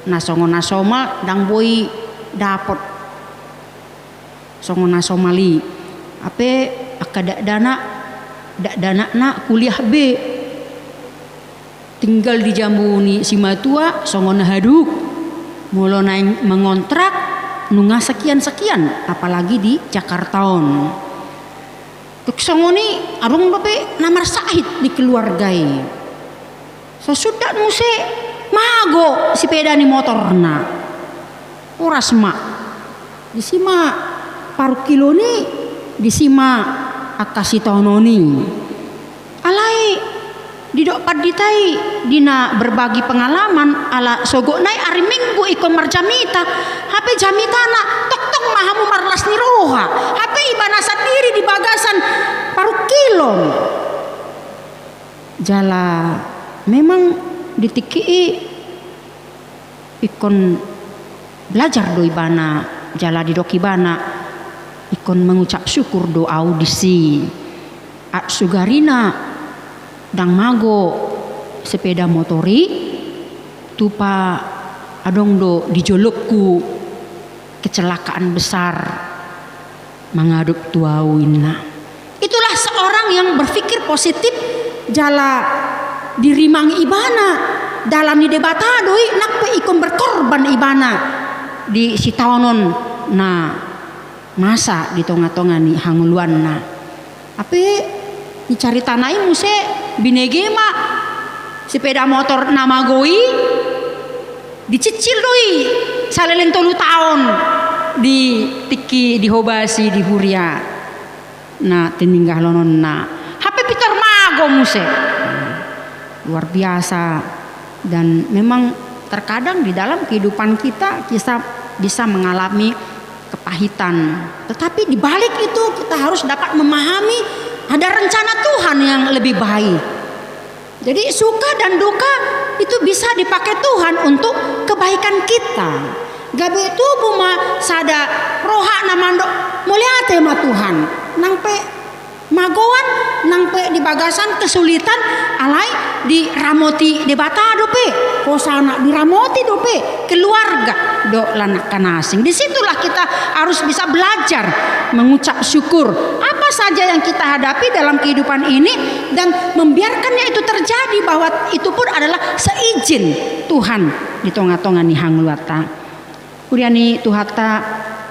nasongo nasoma dang boy dapot songo nasomali ape akadak dana na kuliah B tinggal di Jambuni Simatua songo nahaduk mulo naing mengontrak nunga sekian apalagi di Jakartaon tuk songo ni arung dope namar sahid di keluargai sesudah muse mago sepeda ni motorna uras mak disima paruh kilo ni disima akasi tononi alai didok paditai dina berbagi pengalaman ala sogok nai hari Minggu ikon marjamita HP jamita na tok mahamu marlas ni roha HP ibana sendiri di bagasan paruh kilo jala memang ditiki ikon belajar do ibana jala di dok ibana ikon mengucap syukur doa audisi at sugarina dang mago sepeda motori tupa adong do dijolokku kecelakaan besar mengaduk tuawinna. Itulah seorang yang berpikir positif jala dirimang ibana dalam di debata doi nakpe ikon berkorban ibana di sitaonon na masa di tonga-tonga ni hanguluan na ape dicari tanai muse binege mak sepeda motor nama goi dicicil doi salelen 3 tahun di tiki dihobasi di huria na tininggal lonon na HP Peter mago muse luar biasa. Dan memang terkadang di dalam kehidupan kita bisa mengalami kepahitan, tetapi di balik itu kita harus dapat memahami ada rencana Tuhan yang lebih baik. Jadi suka dan duka itu bisa dipakai Tuhan untuk kebaikan kita. Gabe itu buma sada roha namando muliate ma Tuhan nangpe magoan nangpe di bagasan kesulitan alai di ramoti debata dope kosana di ramoti dope keluarga do lanak kanasing. Disitulah kita harus bisa belajar mengucap syukur. Apa apa saja yang kita hadapi dalam kehidupan ini dan membiarkannya itu terjadi, bahwa itu pun adalah seizin Tuhan di tengah-tengah ni hangluata. Kuriani Tuhata,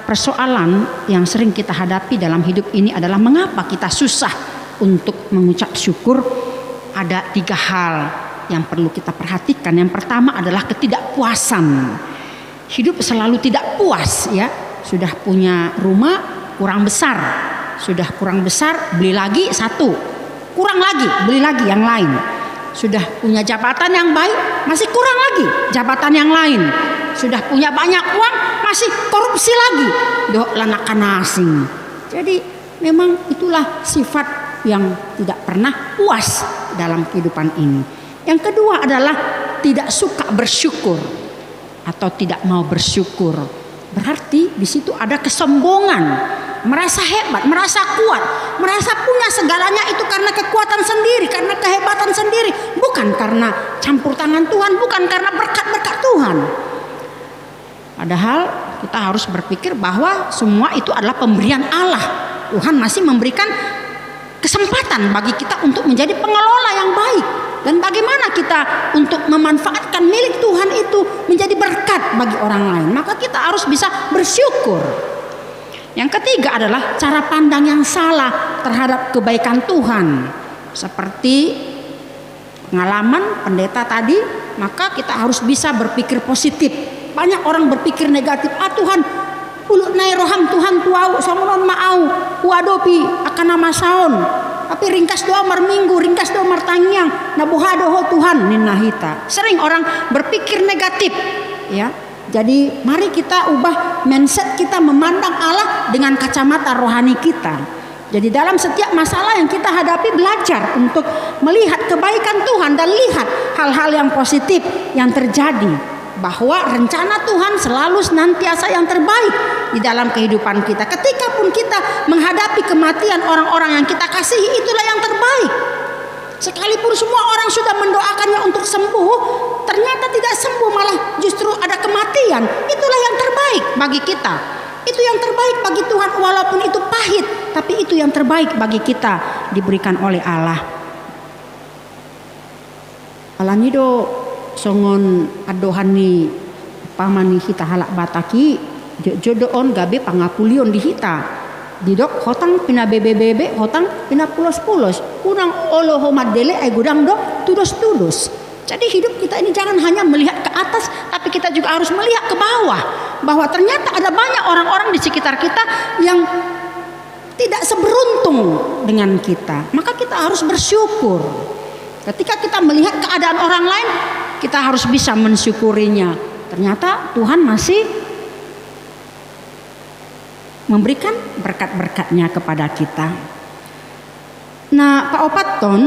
persoalan yang sering kita hadapi dalam hidup ini adalah mengapa kita susah untuk mengucap syukur. Ada 3 hal yang perlu kita perhatikan. Yang pertama adalah ketidakpuasan. Hidup selalu tidak puas, ya. Sudah punya rumah kurang besar, sudah kurang besar beli lagi satu, kurang lagi beli lagi yang lain. Sudah punya jabatan yang baik, masih kurang lagi jabatan yang lain. Sudah punya banyak uang, masih korupsi lagi. Doh lanakan asing. Jadi memang itulah sifat yang tidak pernah puas dalam kehidupan ini. Yang kedua adalah tidak suka bersyukur atau tidak mau bersyukur. Berarti di situ ada kesombongan, merasa hebat, merasa kuat, merasa punya segalanya itu karena kekuatan sendiri, karena kehebatan sendiri, bukan karena campur tangan Tuhan, bukan karena berkat-berkat Tuhan. Padahal kita harus berpikir bahwa semua itu adalah pemberian Allah. Tuhan masih memberikan kesempatan bagi kita untuk menjadi pengelola yang baik. Dan bagaimana kita untuk memanfaatkan milik Tuhan itu menjadi berkat bagi orang lain. Maka kita harus bisa bersyukur. Yang ketiga adalah cara pandang yang salah terhadap kebaikan Tuhan. Seperti pengalaman pendeta tadi, maka kita harus bisa berpikir positif. Banyak orang berpikir negatif. Tuhan, ulut nai roham Tuhan tuau, samunon maau, kuadopi akan nama saon. Tapi ringkas doa marminggu, ringkas doa martangyang, nabuhadoho Tuhan ninahita. Sering orang berpikir negatif, ya. Jadi mari kita ubah mindset kita memandang Allah dengan kacamata rohani kita. Jadi dalam setiap masalah yang kita hadapi, belajar untuk melihat kebaikan Tuhan dan lihat hal-hal yang positif yang terjadi. Bahwa rencana Tuhan selalu senantiasa yang terbaik di dalam kehidupan kita. Ketika pun kita menghadapi kematian orang-orang yang kita kasihi, itulah yang terbaik. Sekalipun semua orang sudah mendoakannya untuk sembuh, ternyata tidak sembuh, malah justru ada kematian. Itulah yang terbaik bagi kita. Itu yang terbaik bagi Tuhan, walaupun itu pahit, tapi itu yang terbaik bagi kita diberikan oleh Allah. Alanido songon adohani pamani hita halak bataki jodoon gabe pangapulion di hita didok hotang pina bebe hotang pina pulos kunang olo homadele ay gudang dok tudos. Jadi hidup kita ini jangan hanya melihat ke atas, tapi kita juga harus melihat ke bawah, bahwa ternyata ada banyak orang-orang di sekitar kita yang tidak seberuntung dengan kita. Maka kita harus bersyukur. Ketika kita melihat keadaan orang lain, kita harus bisa mensyukurinya. Ternyata Tuhan masih memberikan berkat-berkatnya kepada kita. Nah, Pak Opaton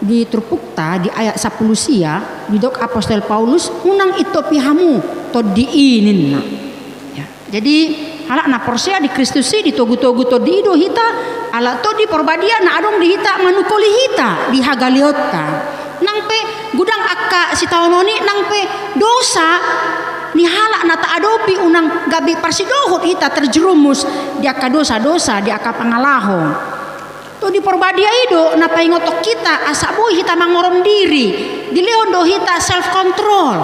di Trupukta di ayat 10 sia, di dok Apostel Paulus unang ito pihamu to diinin. Ya, jadi halak na porsia di Kristusi di togu-togu to di ido hita ala to di porbadia na adong di hita manukoli hita di hagaliota nang pe gudang akka si taononi nang pe dosa ni halak na taadopi unang gabi parsidohot hita terjerumus di akka dosa-dosa di akka pangalaho to di porbadia ido na paingotok kita asa boy hita mangorom diri di leondo hita self control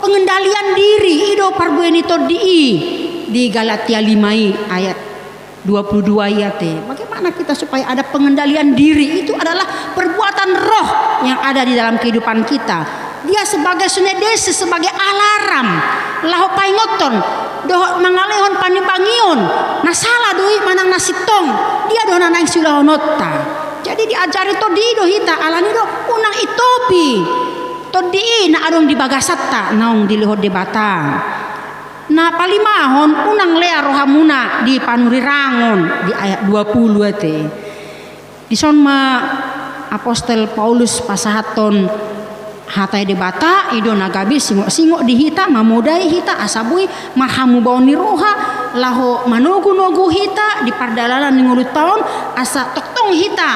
pengendalian diri ido parbueni to di Galatia 5 ayat 22 ayat. Bagaimana kita supaya ada pengendalian diri? Itu adalah perbuatan roh yang ada di dalam kehidupan kita. Dia sebagai sunedese, sebagai alarm. Laho paingoton, doh mangalehon panibangion. Nasala doi manang nasitong. Dia doh nanang sulahonota. Jadi diajari to di do hita alani do unang itopi. To di na adong di bagasatta naong di lihod debata. Na palimahon unang lea rohamuna di panurirangon di ayat 20 te. Di son ma Apostel Paulus pasahaton hatai debata ido nagabi singok di hita mamodai hita asabui marhamu baoni roha laho manogu-nogu hita di pardalanan ngulut tahun asa toktong hita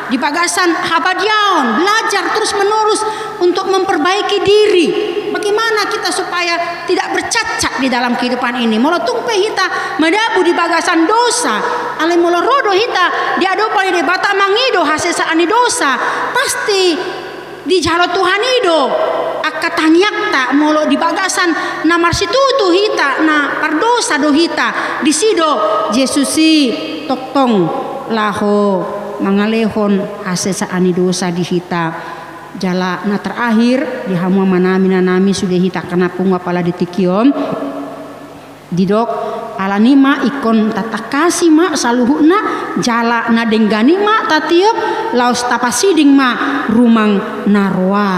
di bagasan habadiaon belajar terus menerus untuk memperbaiki diri. Bagaimana kita supaya tidak bercacat di dalam kehidupan ini? Molotung pe hita medabu di bagasan dosa, ale molorodo hita diado pali de bata mangido hasesa ani dosa pasti di jalo Tuhan ido akatangiak tak molo di bagasan na marsitutu hita na pardosa do hita di sido Yesusi toktong laho mangalehon hasesa ani dosa di hita jala na terakhir di hamua manami nanami sudah hita kena pungwa pala di tikion didok alanima ikon tatakasi ma saluhuna jala na denggani ma tatiop laos tapasiding ma rumang narwa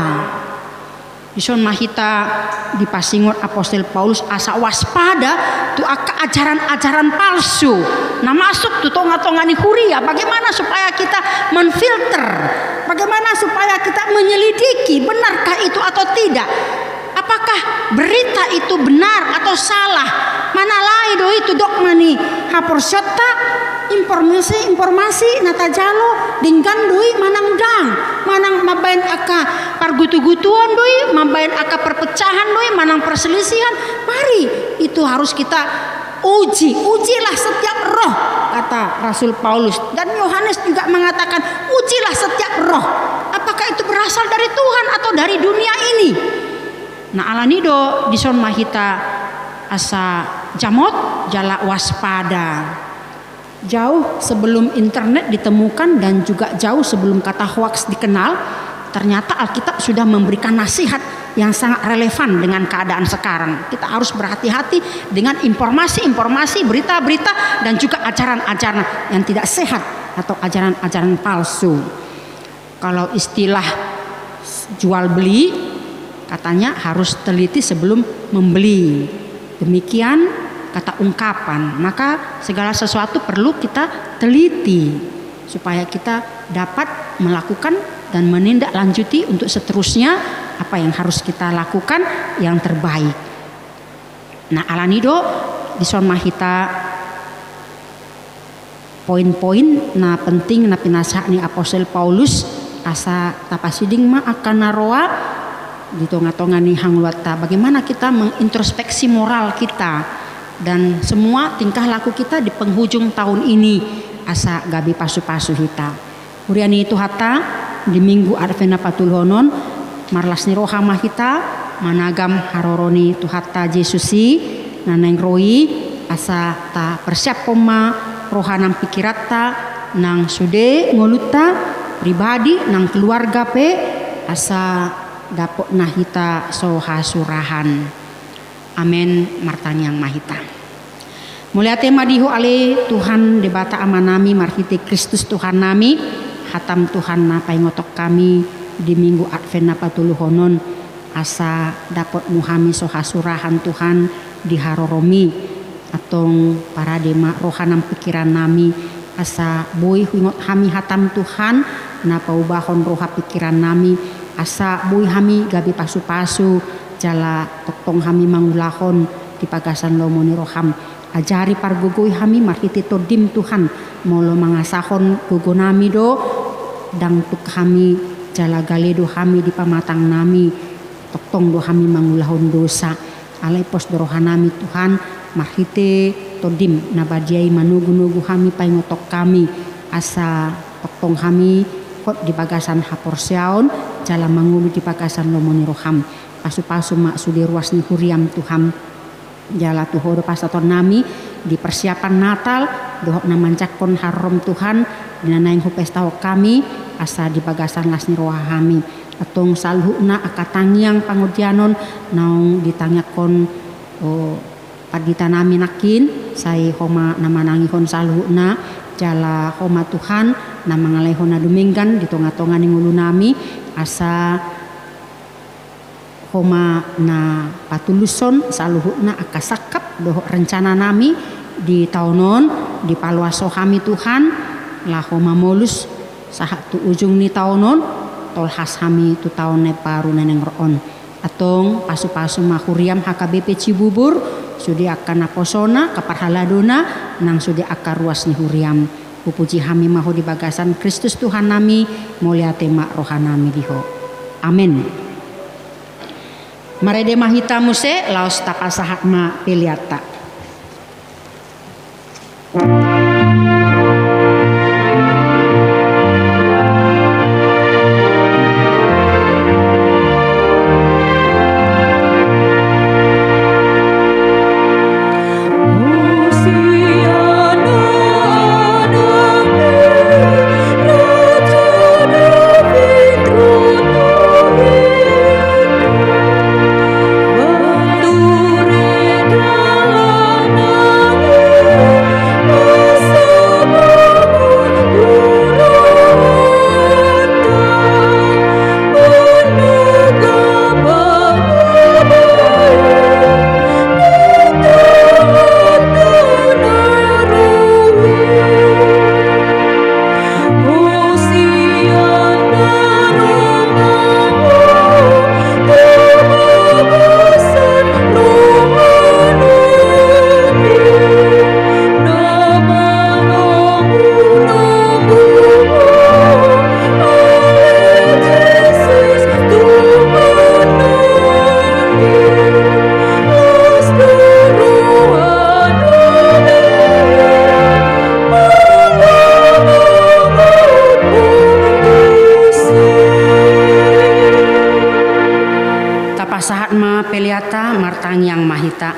ison mahita di pasingot Apostel Paulus asa waspada tu ajaran-ajaran palsu nah masuk tu tonga-tongani huria bagaimana supaya kita menfilter bagaimana supaya kita menyelidiki benarkah itu atau tidak apakah berita itu benar atau salah mana lain do itu dok mani haporsyota informasi nata jalo dinggan doi manang mabain aka pargutu-gutuan doi mabain aka perpecahan doi manang perselisihan mari itu harus kita ujilah setiap roh kata Rasul Paulus dan Yohanes juga mengatakan ujilah setiap roh apakah itu berasal dari Tuhan atau dari dunia ini nah alanido dison mahita asa jamot jala waspada jauh sebelum internet ditemukan dan juga jauh sebelum kata hoax dikenal ternyata Alkitab sudah memberikan nasihat yang sangat relevan dengan keadaan sekarang kita harus berhati-hati dengan informasi-informasi berita-berita dan juga ajaran-ajaran yang tidak sehat atau ajaran-ajaran palsu kalau istilah jual beli katanya harus teliti sebelum membeli demikian kata ungkapan maka segala sesuatu perlu kita teliti supaya kita dapat melakukan dan menindaklanjuti untuk seterusnya apa yang harus kita lakukan yang terbaik nah alanido dison mahita poin-poin na penting na pinasa ni Apostel Paulus asa tapasiding ma akan naroa di tonga-tonga ni hangluata bagaimana kita mengintrospeksi moral kita dan semua tingkah laku kita di penghujung tahun ini asa gabi pasu-pasu hita huriani itu hata di minggu Advena patulhonon marlasni rohama hita managam haroroni tu hata Jesusi naneng roi asa ta persiap poma rohanam pikirata nang sude ngoluta pribadi nang keluarga pe asa dapot nahita sohasurahan amen martanyang mahita mulia tema diho ale Tuhan debata amanami marhite Kristus Tuhan nami hatam Tuhan na paingotok kami di minggu Advent patuluhonon asa dapot muhami sohasurahan Tuhan diharoromi atong paradema rohanam pikiran nami asa boy huingot hami hatam Tuhan na paubahon roha pikiran nami asa boy hami gabi pasu-pasu jala toktong hami mangulahon di pagasan lomoni roham ajari pargogoy hami marhiti todim Tuhan molo mangasahon gogo nami do dangtuk kami jala galedo kami di pamatang nami toktong do kami mangulahon dosa alai pos dorohanami Tuhan marhite todim nabadiai manugu-nugu kami paingotok kami asa toktong kami kot di bagasan haporsiaon jala mangulu di bagasan lomoni roham pasu-pasu mak sudi ruas ni huriam Tuhan jala tuhodo pasaton nami di persiapan Natal dohok namancakon harom Tuhan dinanaing hupesta kami asa di bagasan lasni roha kami atong salhuna akatangiang pangudianon naung ditanyakon padita nami nakin say homa namanangihon salhuna jala homa Tuhan na mangalehon na duminggan di tonga-tonga ning ulu nami asa homa na patuluson saluhuna akasakap doh rencana nami di tahunon di paluaso kami Tuhan lah homa molus sahat tu ujung ni tahunon tolhas kami tu tahun ne paru neneng roon atong pasu-pasu mahuriam HKBP Cibubur sudi akan naposona kaparhaladona nang sudi akar ruas ni huriam pupuji kami mahu di bagasan Kristus Tuhan nami mulia tema rohanami diho amin. Marede mahita muse laos tapasahak ma piliata. peliata martang yang mahita.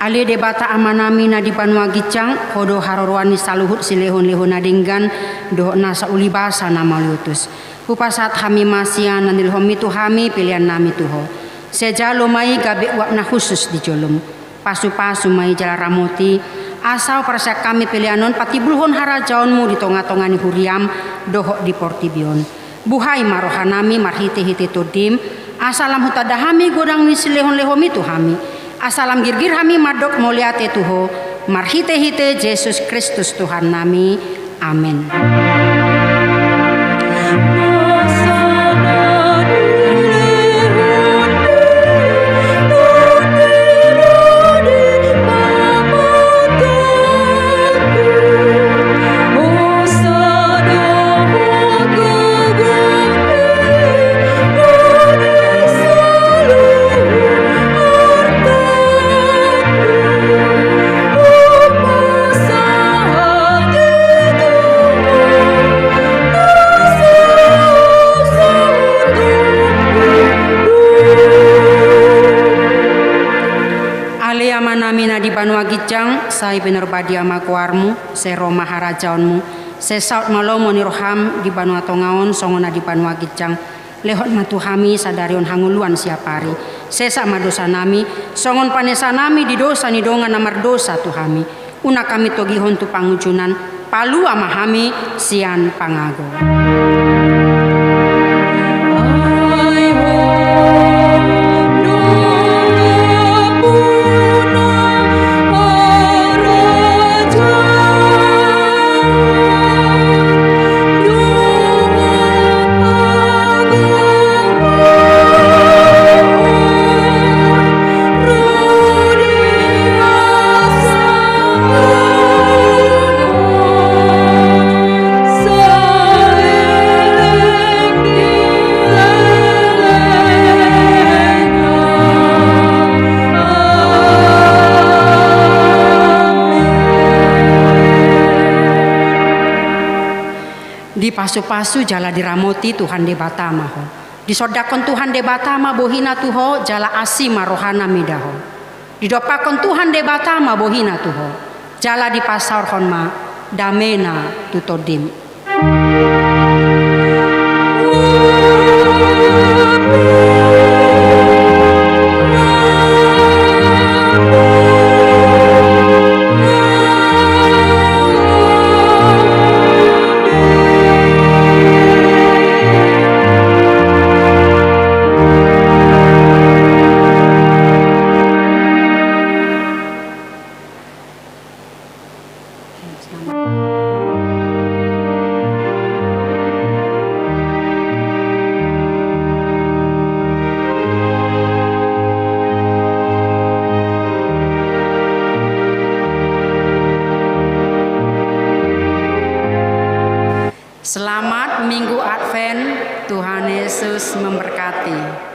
Ale debata amanami na di Banua Gicang kodo harorwani saluhut silehon-lehon nadinggan doh nasa ulibasa nama liutus. Upasat hami masian nanil homi tu hami pilihan nami tuho. Sejalo mai gabe wakna khusus di jolum. Pasu-pasu mai jala ramoti asau persak kami pilihanon patibulhon harajaonmu di tonga-tongani huriam dohok di portibion. Buhai marohanami marhiti-hiti tudim asalam hutadahami godang ni silehon-lehon itu hami. Asalam girgir hami madok moliate tuho marhite-hite Yesus Kristus Tuhan nami. Amin. Di Banua Gicang, saya bener badia makuarmu, saya Roma harajaonmu, saya saut malomo ni roham di Banua Tongaon, songona di Banua Gicang, lehot matuhami sadarion hanguluan siapari, sesa madosa nami, songon panesa nami di dosa ni donga namar dosa tuhami, una kami togihon tu pangujunan, palu amahami sian pangago. Di pasu-pasu jala diramoti Tuhan de Batama ho. Disodakon Tuhan de Batama bohina tuho jala asima rohana midaho. Didopakon Tuhan de Batama bohina tuho. Jala di pasar honma damena tutodim. Selamat Minggu Advent, Tuhan Yesus memberkati.